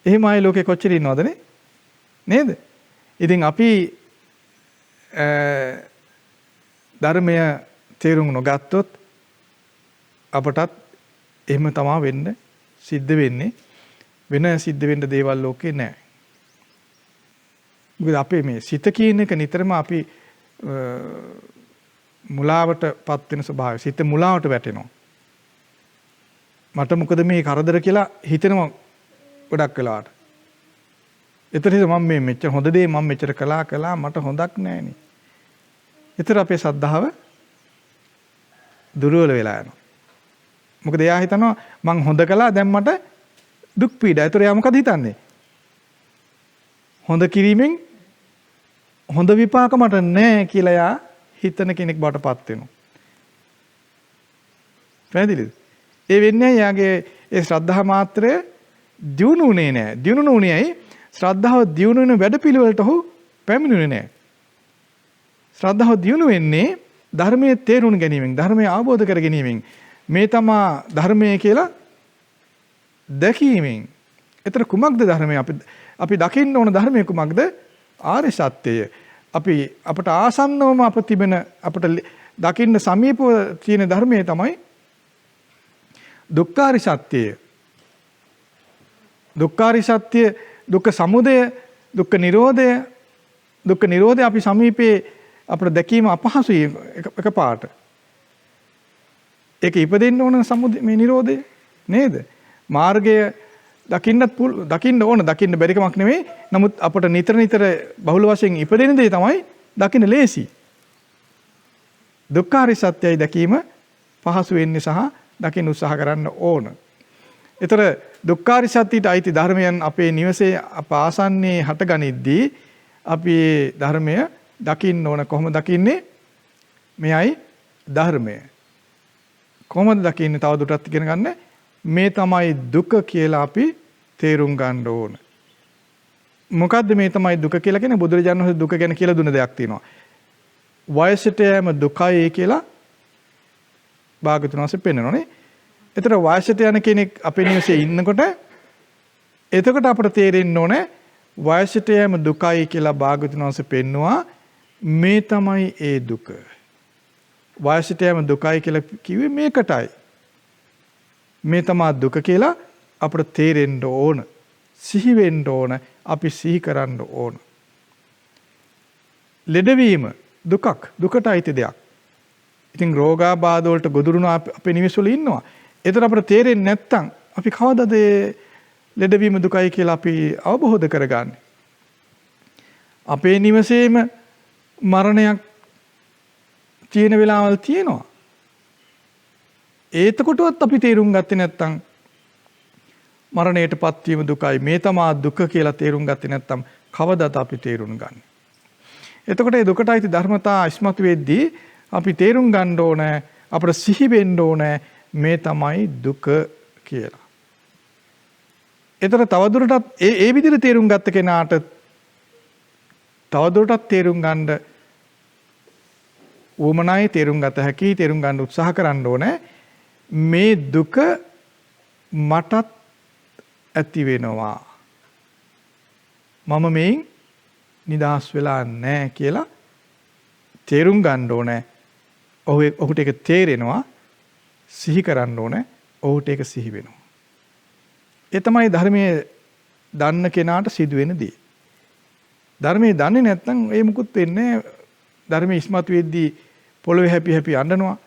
එහෙම අය ලෝකේ කොච්චර ඉන්නවද නේද? ඉතින් අපි ධර්මය තේරුම් නොගත්තොත් අපටත් එහෙම තමයි වෙන්න සිද්ධ වෙන්නේ. වෙන සිද්ධ වෙන්න දේවල් ලෝකේ නැහැ. මොකද අපේ මේ සිත කියන එක නිතරම අපි මුලාවටපත් වෙන ස්වභාවය. සිත මුලාවට වැටෙනවා. මට මොකද මේ කරදර කියලා හිතෙනවා ගොඩක් වෙලාවට. එතකොට මම මේ මෙච්චර හොඳ දේ මම මෙච්චර කළා මට හොඳක් නැහැනේ. ඒතර අපේ සද්ධාව දුර්වල වෙලා යනවා. මොකද එයා හිතනවා මං හොඳ කළා දැන් මට දුක් පීඩා. ඒතර එයා මොකද හිතන්නේ? හොඳ කිරීමෙන් හොඳ විපාක මට නැහැ කියලා එයා හිතන කෙනෙක් බවට පත් වෙනවා. පැහැදිලිද? ඒ වෙන්නේ එයාගේ ඒ ශ්‍රද්ධා මාත්‍රය දියුණුුනේ නැහැ. දියුණුුනේ ඇයි? ශ්‍රද්ධාව දියුණු වෙන වැඩපිළිවෙලට ඔහු පැමිණුනේ නැහැ. ශ්‍රද්ධාව දියුණු වෙන්නේ ධර්මයේ තේරුම් ගැනීමෙන්, ධර්මය අවබෝධ කර ගැනීමෙන්. මේ තමා ධර්මය කියලා දැකීමෙන්. ඒතර කුමක්ද ධර්මය? අපි දකින්න ඕන ධර්මය කුමක්ද? ආර්ය සත්‍යය. අපට ආසන්නවම අපට දකින්න සමීපව තියෙන ධර්මය තමයි දුක්ඛාරි සත්‍යය. දුක්ඛාරි සත්‍ය, දුක්ඛ සමුදය, දුක්ඛ නිරෝධය අපි සමීපේ අපට දැකීම අපහසුයි එකපාරට. ඒක ඉපදෙන්න ඕන සමුදය මේ නිරෝධය නේද? මාර්ගය දකින්න ඕන, දකින්න බැරි කමක් නෙමෙයි. නමුත් අපට නිතර බහුල වශයෙන් ඉපදෙන දේ තමයි දකින්න ලේසි. දුක්ඛාරි සත්‍යයි දැකීම පහසු වෙන්නේ සහ දකින්න උත්සාහ කරන්න ඕන. ඒතර දුක්ඛාරි සත්‍යයට අයිති ධර්මයන් අපේ නිවසේ ආසන්නයේ හටගනිද්දී අපි ධර්මය දකින්න ඕන. කොහොමද දකින්නේ? මෙයයි ධර්මය. කොහොමද දකින්නේ? තව දුරටත් ඉගෙන ගන්න. මේ තමයි දුක කියලා අපි තේරුම් ගන්න ඕන. මොකද්ද මේ තමයි දුක කියලා කියන්නේ? බුදුරජාණන් වහන්සේ දුක ගැන කියලා දුන්න දෙයක් තියෙනවා. වයසට යෑම දුකයි කියලා භාගතුන් වහන්සේ පෙන්නනෝනේ. ඒතර වයසට යන කෙනෙක් අපේ නිවසේ ඉන්නකොට එතකොට අපට තේරෙන්න ඕනේ වයසට යෑම දුකයි කියලා භාගතුන් වහන්සේ පෙන්නවා. මේ තමයි ඒ දුක. වයසට යෑම දුකයි කියලා කිව්වේ මේකටයි. මේ තමයි දුක කියලා අපට තේරෙන්න ඕන. සිහි වෙන්න ඕන. අපි සිහි කරන්න ඕන. ලෙඩවීම දුකක්. දුකට අයිති දෙයක්. ඉතින් රෝගාබාධ වලට ගොදුරුන අපේ නිවෙස්වල ඉන්නවා. ඒතර අපට තේරෙන්නේ නැත්තම් අපි කවදාද ලෙඩවීම දුකයි කියලා අපි අවබෝධ කරගන්නේ? අපේ නිවසේම මරණයක් තියෙන වෙලාවල් තියෙනවා. ඒතකොටවත් අපි තේරුම් ගත්තේ නැත්තම් මරණයටපත් වීම දුකයි මේ තමා දුක කියලා තේරුම් ගත්තේ නැත්තම් කවදාද අපි තේරුම් ගන්නේ? එතකොට මේ දුකට අයිති ධර්මතා ඉස්මතු වෙද්දී අපි තේරුම් ගන්න ඕනේ අපිට සිහි වෙන්න ඕනේ මේ තමයි දුක කියලා. ඒතර තවදුරටත් ඒ විදිහට තේරුම් ගත්ත කෙනාට තවදුරටත් තේරුම් ගන්න උවමනයි තේරුම් ගත හැකි තේරුම් ගන්න උත්සාහ කරන්න ඕනේ මේ දුක මටත් ඇති වෙනවා. මම මේන් නිදහස් වෙලා නැහැ කියලා තේරුම් ගන්න ඕනේ. ඔහුට ඒක තේරෙනවා. සිහි කරන්න ඕනේ. ඔහුට ඒක සිහි වෙනවා. ඒ තමයි ධර්මයේ දන්න කෙනාට සිදුවෙන දේ. ධර්මයේ දන්නේ නැත්නම් ඒ මුකුත් වෙන්නේ ධර්මයේ ඉස්මතු වෙද්දී පොළවේ හැපි හැපි අඬනවා,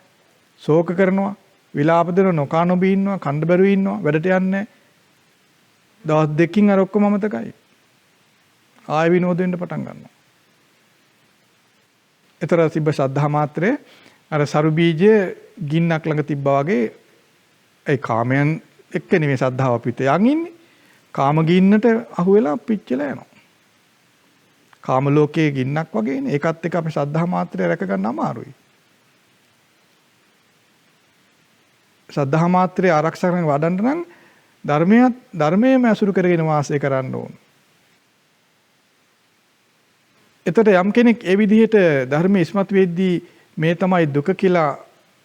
ශෝක කරනවා, විලාප දෙන නොකා නොබී ඉන්නවා, කණ්ඩ බැරුව ඉන්නවා, වැඩට යන්නේ දවස් දෙකකින් අර ඔක්කොම අමතකයි. ආය විනෝද වෙන්න පටන් ගන්නවා. ඒතර තිබ්බ ශ්‍රද්ධා මාත්‍රේ අර සරු බීජය ගින්නක් ළඟ තිබ්බා වගේ ඒ කාමයන් එක්ක නෙමෙයි ශ්‍රද්ධාව අපිට යන් ඉන්නේ. කාම ගින්නට අහු වෙලා පිච්චලා යනවා. කාම ලෝකයේ ගින්නක් වගේනේ. ඒකත් එක්ක අපි ශ්‍රද්ධා මාත්‍රේ රැක ගන්න අමාරුයි. ශ්‍රද්ධා මාත්‍රේ ආරක්ෂා කරගෙන වඩන්න නම් ධර්මයේම අසුරු කරගෙන වාසය කරන්න ඕන. එතකොට යම් කෙනෙක් ඒ විදිහට ධර්මයේ ඉස්මතු වෙද්දී මේ තමයි දුක කියලා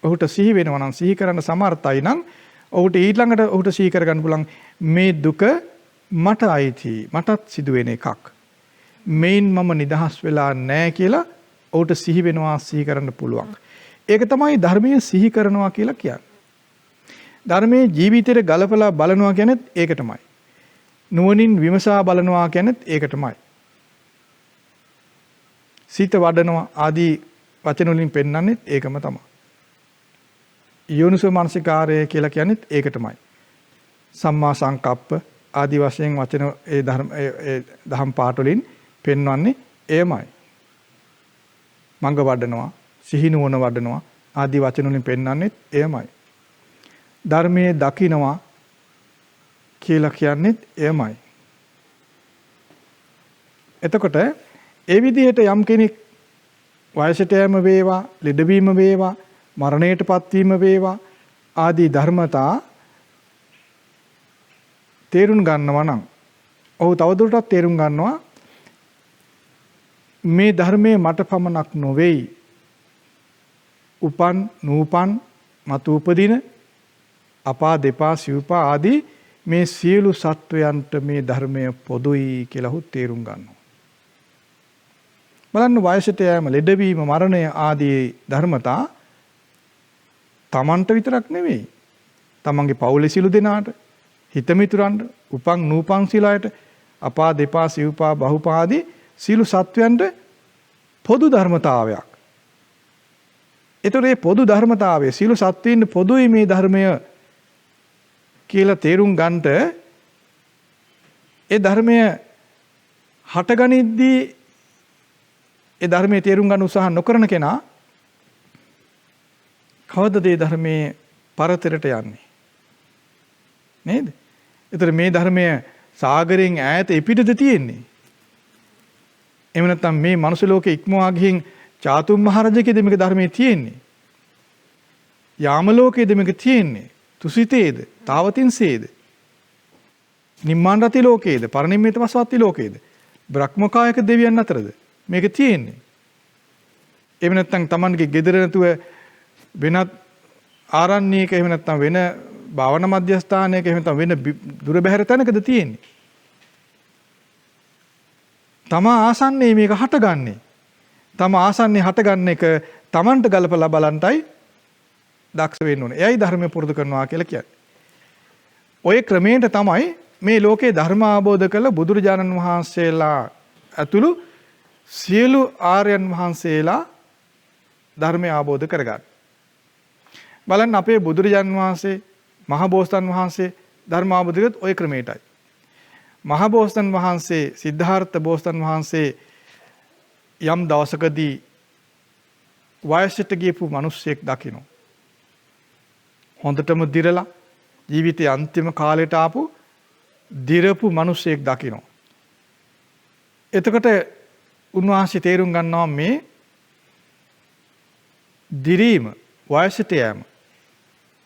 ඔහුට සිහි වෙනවා නම් සිහි කරන්න සමර්ථයි නම් ඔහුට ඊළඟට ඔහුට සිහි කරගන්න පුළුවන් මේ දුක මට අයිති මටත් සිදුවෙන එකක්. මේන් මම නිදහස් වෙලා නැහැ කියලා ඔහුට සිහි වෙනවා සිහි කරන්න පුළුවන්. ඒක තමයි ධර්මයේ සිහි කරනවා කියලා කියන්නේ. ධර්මයේ ජීවිතේට ගලපලා බලනවා කියනෙත් ඒක තමයි. නුවණින් විමසා බලනවා කියනෙත් ඒක තමයි. සිත වඩනවා ආදී වචන වලින් පෙන්වන්නේ ඒකම තමයි. යෝනිසෝ මනසිකාරය කියලා කියනෙත් ඒක තමයි. සම්මා සංකප්ප ආදී වශයෙන් වචන ඒ දහම් පාඨ වලින් පෙන්වන්නේ එයමයි. මඟ වඩනවා, සිහි නුවණ වඩනවා ආදී වචන වලින් පෙන්වන්නේ එයමයි. ධර්මයේ දකින්නවා කියලා කියන්නේ එයමයි. එතකොට ඒ විදිහට යම් කෙනෙක් වයසට යෑම වේවා, ලෙඩවීම වේවා, මරණයටපත් වීම වේවා ආදී ධර්මතා තේරුම් ගන්නවා නම් ඔහු තවදුරටත් තේරුම් ගන්නවා මේ ධර්මයේ මට පමණක් නොවේයි. උපන්, නූපන්, මතු උපදින අපා දෙපා සිව්පා ආදී මේ සියලු සත්වයන්ට මේ ධර්මය පොදුයි කියලා ඔහු තේරුම් ගන්නවා. බලන්න වයසට යෑම, ලෙඩවීම, මරණය ආදී ධර්මතා තමන්ට විතරක් නෙවෙයි. තමන්ගේ පවුලේ සියලු දෙනාට, හිතමිතුරන්ට, උපන් නූපන් සියලයට, අපා දෙපා සිව්පා බහුපා ආදී සියලු සත්වයන්ට පොදු ධර්මතාවයක්. ඒතර මේ පොදු ධර්මතාවය සියලු සත්වයින් පොදුයි මේ ධර්මය කියලා තේරුම් ගන්නට ඒ ධර්මය හටගනිද්දී ඒ ධර්මයේ තේරුම් ගන්න උත්සාහ නොකරන කෙනා කවදද මේ ධර්මයේ පරතරයට යන්නේ නේද? ඒතර මේ ධර්මය සාගරයෙන් ඈත එපිටද තියෙන්නේ. එහෙම නැත්නම් මේ මනුස්ස ලෝකේ ඉක්මවා ගිහින් චාතුම් මහරජකේද මේක ධර්මයේ තියෙන්නේ. යාම ලෝකයේද මේක තියෙන්නේ. තුසිතේද තාවතින්සේද? නිම්මාන රති ලෝකයේද? පරිනිම්මිත වස්වත්ති ලෝකයේද? බ්‍රහ්මකායක දෙවියන් අතරද මේක තියෙන්නේ? එහෙම නැත්නම් Tamanගේ gedara නැතුව වෙනත් ආරණ්‍යයක එහෙම නැත්නම් වෙන භාවනා මධ්‍යස්ථානයක එහෙම නැත්නම් වෙන දුර බැහැර තැනකද තියෙන්නේ? තම ආසන්නයේ මේක හටගන්නේ. තම ආසන්නයේ හටගන්න එක Tamanට ගලපලා බලන්ටයි දක්ෂ වෙන්න ඕනේ. එයයි ධර්මය පුරුදු කරනවා කියලා කියන්නේ. ওই ක්‍රමයට තමයි මේ ලෝකේ ධර්ම අවබෝධ කළ බුදුරජාණන් වහන්සේලා ඇතුළු සියලු ආර්යයන් වහන්සේලා ධර්මය අවබෝධ කරගන්න. බලන්න අපේ බුදුරජාණන් වහන්සේ මහ බෝසතාණන් වහන්සේ ධර්ම අවබෝධ කරත් ওই ක්‍රමයටයි. මහ බෝසතාණන් වහන්සේ සිද්ධාර්ථ බෝසතාණන් වහන්සේ යම් දවසකදී වයසට ගියපු මිනිස්සෙක් දකින්න. හොඳටම දිරලා ජීවිතයේ අන්තිම කාලයට ආපු දිරපු මිනිස්සෙක් දකින්න. එතකොට උන්වහන්සේ තේරුම් ගන්නවා මේ දිරීම වයසට යෑම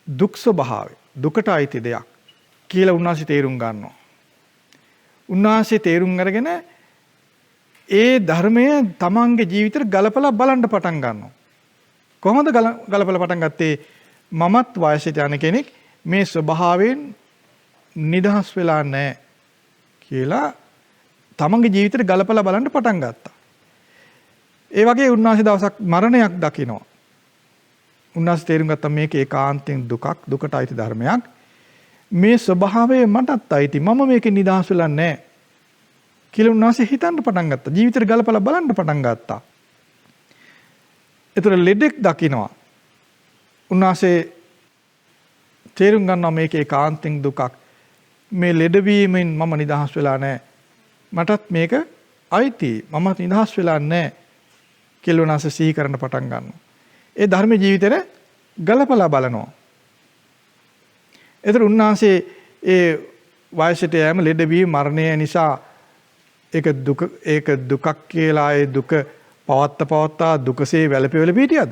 දුක් ස්වභාවය දුකට අයිති දෙයක් කියලා උන්වහන්සේ තේරුම් ගන්නවා. උන්වහන්සේ තේරුම් අරගෙන ඒ ධර්මය තමන්ගේ ජීවිතේට ගලපලා බලන්න පටන් ගන්නවා. කොහොමද ගලපලා පටන් ගත්තේ? මමත් වයසට යන කෙනෙක් මේ ස්වභාවයෙන් නිදහස් වෙලා නැහැ කියලා තමන්ගේ ජීවිතේට ගලපලා බලන්න පටන් ගත්තා. ඒ වගේ උන්වහන්සේ දවසක් මරණයක් දකිනවා. උන්වහන්සේ තේරුම් ගත්තා මේක ඒකාන්තයෙන් දුකක්, දුකට අයිති ධර්මයක්. මේ ස්වභාවය මටත් අයිති. මම මේකේ නිදහස් වෙලා නැහැ කියලා උන්වහන්සේ හිතන්න පටන් ගත්තා. ජීවිතේට ගලපලා බලන්න පටන් ගත්තා. ඒතර ලෙඩෙක් දකිනවා. උන්වහන්සේ තේරුම් ගන්නවා මේක ඒකාන්තයෙන් දුකක්. මේ ලෙඩවීමෙන් මම නිදහස් වෙලා නැහැ. මටත් මේක අයිති. මම නිදහස් වෙලා නැහැ කියලා උන්වහන්සේ සිහි කරන්න පටන් ගන්නවා. ඒ ධර්ම ජීවිතේට ගලපලා බලනවා. ඒතර උන්වහන්සේ ඒ වයසට යෑම ලෙඩවීම මරණය නිසා ඒක දුකක් කියලා ඒ දුක පවත්තා දුකසේ වැළපෙවල පිටියද?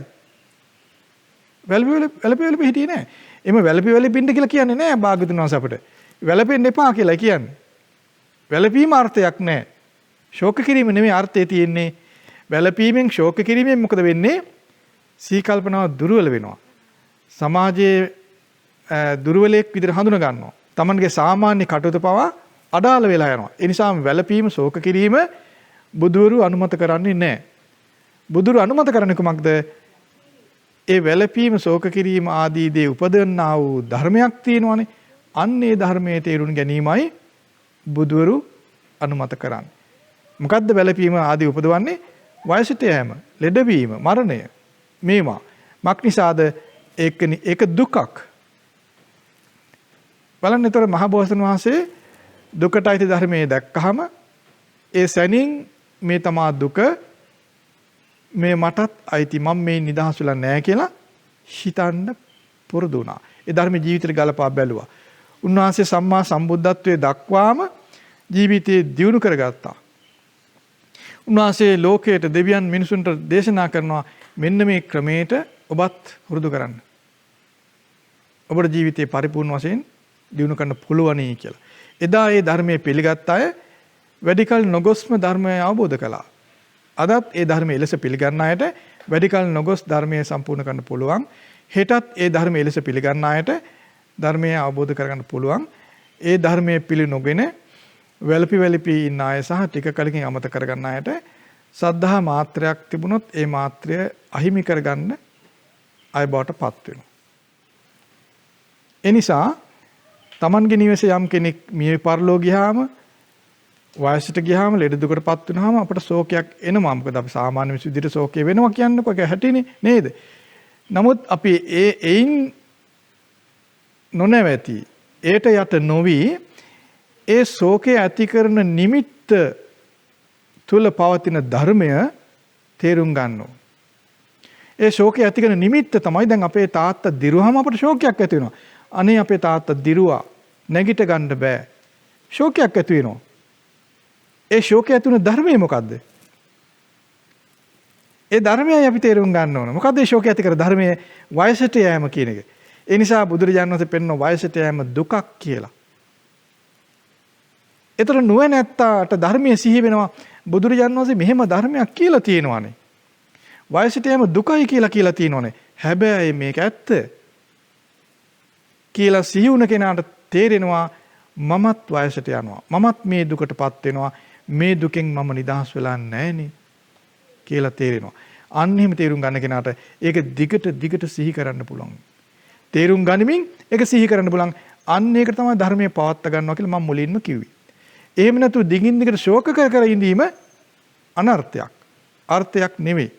වැළපෙවල පිටියේ නෑ. එimhe වැළපෙවල පිටින්න කියලා කියන්නේ නෑ භාග්‍යතුන් වහන්සේ අපිට. වැළපෙන්න එපා කියලා කියන්නේ. වැළපීම අර්ථයක් නෑ. ශෝක කිරීම නෙමෙයි අර්ථය තියෙන්නේ. වැළපීමෙන් ශෝක කිරීමෙන් මොකද වෙන්නේ? සීකල්පනාව දුර්වල වෙනවා. සමාජයේ දුර්වලයක් විදිහට හඳුන ගන්නවා. Tamanගේ සාමාන්‍ය කටයුතු පවා අඩාල වෙලා යනවා. ඒ නිසා වැළපීම ශෝක කිරීම බුදුවරු අනුමත කරන්නේ නැහැ. බුදුරු අනුමත කරන්නේ කුමක්ද? ඒ වැළපීම ශෝක කිරීම ආදී දේ උපදවන්නා වූ ධර්මයක් තියෙනවානේ. අන්නේ ධර්මයේ තේරුම් ගැනීමයි බුදුවරු අනුමත කරන්නේ. මොකද්ද වැළපීම ආදී උපදවන්නේ? වයසට යෑම, ලෙඩවීම, මරණය. මේවා මක් නිසාද? ඒක දුකක්. බලන්න ඒතර මහ බෝසතාණන් වහන්සේ දුකට අයිති ධර්මයේ දැක්කහම ඒ සැනින් මේ තමා දුක මේ මටත් අයිති මම මේ නිදහස් වෙලා නැහැ කියලා හිතන්න පුරුදු වුණා. ඒ ධර්ම ජීවිතේට ගලපා බැලුවා. උන්වහන්සේ සම්මා සම්බුද්ධත්වයේ දක්වාම ජීවිතේ දියුණු කරගත්තා. උන්වහන්සේ ලෝකයට දෙවියන් මිනිසුන්ට දේශනා කරනවා මෙන්න මේ ක්‍රමයට ඔබත් පුරුදු කරන්න. ඔබේ ජීවිතේ පරිපූර්ණ වශයෙන් දියුණු කරන්න පුළුවනි කියලා. එදා ඒ ධර්මයේ පිළිගත් අය වැඩිකල් නොගොස්ම ධර්මය අවබෝධ කළා. අදත් ඒ ධර්මයේ එලෙස පිළිගන්න අයට වැඩිකල් නොගොස් ධර්මයේ සම්පූර්ණ කරන්න පුළුවන්. හෙටත් ඒ ධර්මයේ එලෙස පිළිගන්න අයට ධර්මය අවබෝධ කරගන්න පුළුවන්. ඒ ධර්මයේ පිළි නොගෙන වැළපි ඉන්න අය සහ ටික කලකින් අමතක කරගන්න අයට සද්ධා මාත්‍රයක් තිබුණොත් ඒ මාත්‍රය අහිමි කරගන්න අය බවට පත් වෙනවා. ඒ නිසා Tamanගේ නිවසේ යම් කෙනෙක් මිය පරලෝ ගියාම වයසට ගියාම ලෙඩ දුකටපත් වුනහම අපට ශෝකයක් එනවා. මොකද අපි සාමාන්‍ය මිනිස් විදිහට ශෝකය වෙනවා කියන්නකො ඒක හැටිනේ නේද? නමුත් අපි ඒයින් නොනැවති ඒට යට නොවි ඒ ශෝකය ඇති කරන නිමිත්ත තුල පවතින ධර්මය තේරුම් ගන්නවා. ඒ ශෝකය ඇති කරන නිමිත්ත තමයි දැන් අපේ තාත්තා දිරුවහම අපට ශෝකයක් ඇති වෙනවා. අනේ අපේ තාත්තා දිරුවා නැගිට ගන්න බෑ. ශෝකයක් ඇති වෙනවා. ඒ ශෝකය ඇති වෙන ධර්මය මොකද්ද? ඒ ධර්මයයි අපි තේරුම් ගන්න ඕන. මොකද්ද ඒ ශෝකය ඇති කර ධර්මයේ? වයසට යෑම කියන එක. ඒ නිසා බුදුරජාණන් වහන්සේ පෙන්වන වයසට යෑම දුකක් කියලා. ඒතර නුවණැත්තාට ධර්මයේ සිහි වෙනවා බුදුරජාණන් වහන්සේ මෙහෙම ධර්මයක් කියලා තියෙනවානේ. වයසට යෑම දුකයි කියලා තියෙනවානේ. හැබැයි මේක ඇත්ත කියලා සිහි වුණ කෙනාට තේරෙනවා මමත් වයසට යනවා. මමත් මේ දුකටපත් වෙනවා. මේ දුකෙන් මම නිදහස් වෙලා නැහෙනේ කියලා තේරෙනවා. අන්න එහෙම තේරුම් ගන්න කෙනාට ඒක දිගට සිහි කරන්න පුළුවන්. තේරුම් ගනිමින් ඒක සිහි කරන්න පුළුවන්. අන්න ඒක තමයි ධර්මයේ පවත්ත ගන්නවා කියලා මම මුලින්ම කිව්වේ. එහෙම නැතු දිගින් දිගට ශෝක කර ඉඳීම අනර්ථයක්. අර්ථයක් නෙවෙයි.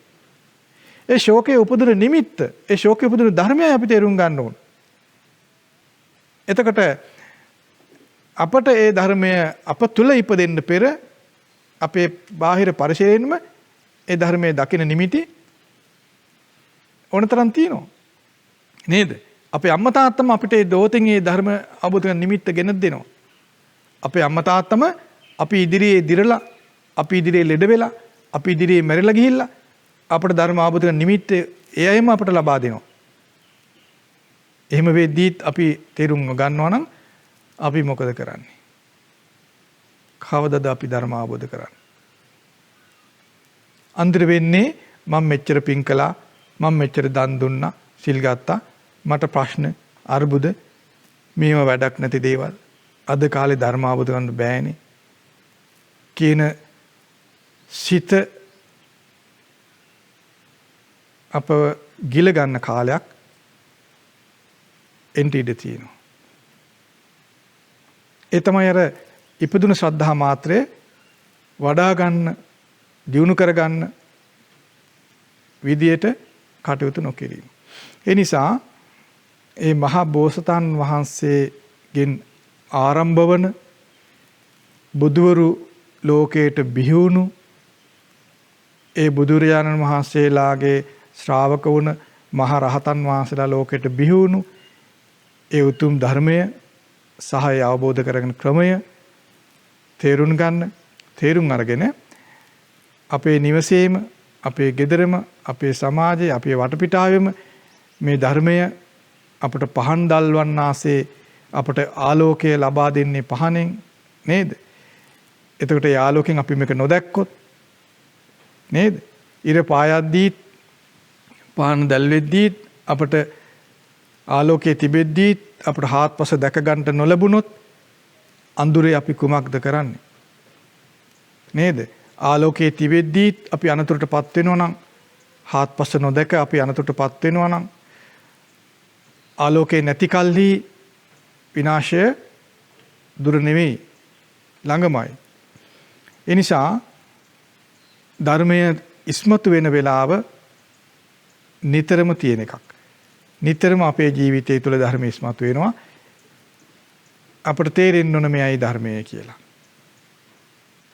ඒ ශෝකයේ උපදින නිමිත්ත, ඒ ශෝකයේ උපදින ධර්මය අපි තේරුම් ගන්න ඕන. එතකොට අපට ඒ ධර්මය අප තුල ඉපදෙන්න පෙර අපේ බාහිර පරිසරයෙන්ම ඒ ධර්මයේ දකින නිමිති ඕනතරම් තියෙනවා. නේද? අපේ අම්මා තාත්තම අපිට ඒ දෝතෙන් ඒ ධර්ම අවබෝධ කරන නිමිත්ත ගෙන දෙනවා. අපේ අම්මා තාත්තම අපි ඉදිරියේ දිරලා, අපි ඉදිරියේ ලෙඩ වෙලා, අපි ඉදිරියේ මැරිලා ගිහිල්ලා අපට ධර්ම අවබෝධ කරන නිමිත්ත ඒ අයම අපට ලබා දෙනවා. එහෙම වෙද්දීත් අපි තේරුම් ගන්නවා නම් අපි මොකද කරන්නේ? කවදද අපි ධර්ම අවබෝධ කරන්නේ? අන්තර වෙන්නේ මම මෙච්චර පින් කළා, මම මෙච්චර දන් දුන්නා, සිල් ගත්තා, මට ප්‍රශ්න, අර්බුද මේව වැඩක් නැති දේවල්. අද කාලේ ධර්ම අවබෝධ කරන්න බෑනේ කියන සිත අප ගිල ගන්න කාලයක් එන්ට ඉඩ තියෙනවා. ඒ තමයි අර ඉපදුන ශ්‍රද්ධා මාත්‍රය වඩා ගන්න, දියුණු කර ගන්න විදියට කටයුතු නොකිරීම. ඒ නිසා ඒ මහා බෝසතාණන් වහන්සේගෙන් ආරම්භ වන බුදුවරු ලෝකයට බිහි වුණු ඒ බුදුරජාණන් වහන්සේලාගේ ශ්‍රාවක වුණ මහා රහතන් වහන්සේලා ලෝකයට බිහි වුණු ඒ උතුම් ධර්මය සහය අවබෝධ කරගෙන ක්‍රමය තේරුම් ගන්න, තේරුම් අරගෙන අපේ නිවසේම, අපේ ගෙදරම, අපේ සමාජයේ, අපේ වටපිටාවෙම මේ ධර්මය අපට පහන් දල්වන්නාසේ අපට ආලෝකය ලබා දෙන්නේ පහනෙන් නේද? එතකොට ඒ ආලෝකයෙන් අපි මේක නොදැක්කොත් නේද? ඉර පායද්දී පහන් දැල්වෙද්දී අපට ආලෝකයේ තිබෙද්දී අපට හාත්පස දැක ගන්නට නොලැබුණොත් අඳුරේ අපි කුමක්ද කරන්නේ? නේද? ආලෝකයේ තිබෙද්දී අපි අනතුරටපත් වෙනවා නම්, හාත්පස නොදැක අපි අනතුරටපත් වෙනවා නම්, ආලෝකේ නැති කල්හි විනාශය දුර නෙවෙයි, ළඟමයි. ඒ නිසා ධර්මය ඉස්මතු වෙන වෙලාව නිතරම තියෙන එකක්. නිතරම අපේ ජීවිතය තුළ ධර්ම ඉස්මතු වෙනවා. අපට තේරෙන්න ඕන මෙයයි ධර්මය කියලා.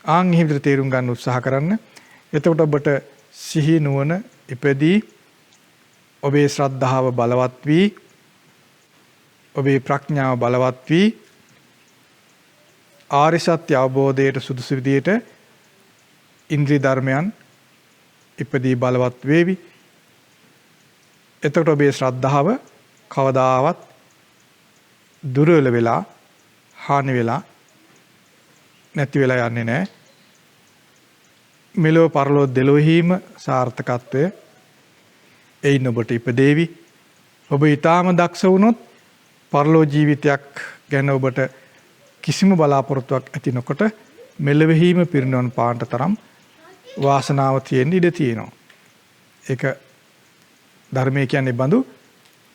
ආන් එහෙම විතර තේරුම් ගන්න උත්සාහ කරන්න. එතකොට ඔබට සිහි නුවණ ඉපදී, ඔබේ ශ්‍රද්ධාව බලවත් වී, ඔබේ ප්‍රඥාව බලවත් වී, ආර්ය සත්‍ය අවබෝධයට සුදුසු විදියට ඉන්ද්‍රිය ධර්මයන් ඉපදී බලවත් වේවි. එතකොට ඔබේ ශ්‍රද්ධාව කවදාවත් දුර්වල වෙලා, හානි වෙලා නැති වෙලා යන්නේ නැහැ. මෙලොව පරලොව දෙලොවෙහිම සාර්ථකත්වය එයින් ඔබට ඉපදේවි. ඔබ ඊටාම දක්ෂ වුණොත් පරලොව ජීවිතයක් ගැන ඔබට කිසිම බලාපොරොත්තුවක් ඇති නොකොට මෙලොවෙහිම පිරිනවන පාන්ට තරම් වාසනාව තියෙන්න ඉඩ තියෙනවා. ඒක ධර්මය කියන්නේ බඳු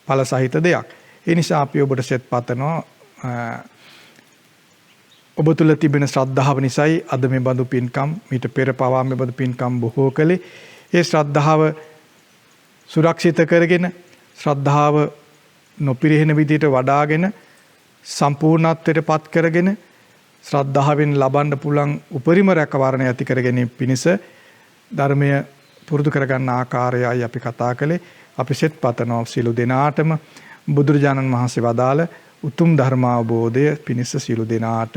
ඵල සහිත දෙයක්. ඒ නිසා අපි ඔබට සෙත් පතනවා ඔබ තුළ තිබෙන ශ්‍රද්ධාව නිසායි අද මේ බඳු පින්කම්, මීට පෙර පවා මේ බඳු පින්කම් බොහෝ කළේ. ඒ ශ්‍රද්ධාව සුරක්ෂිත කරගෙන, ශ්‍රද්ධාව නොපිරිහෙන විදිහට වඩාගෙන, සම්පූර්ණත්වයට පත් කරගෙන, ශ්‍රද්ධාවෙන් ලබන්න පුළුවන් උපරිම රැකවරණය ඇති කර ගැනීම පිණිස ධර්මය පුරුදු කරගන්න ආකාරයයි අපි කතා කළේ. අපි සෙත් පතනවා සියලු දෙනාටම බුදුරජාණන් වහන්සේ වදාළ උතුම් ධර්මාවබෝධය පිණිස සියලු දෙනාට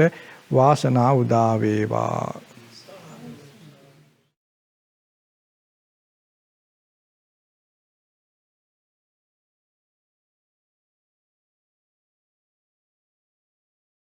වාසනාව උදා වේවා.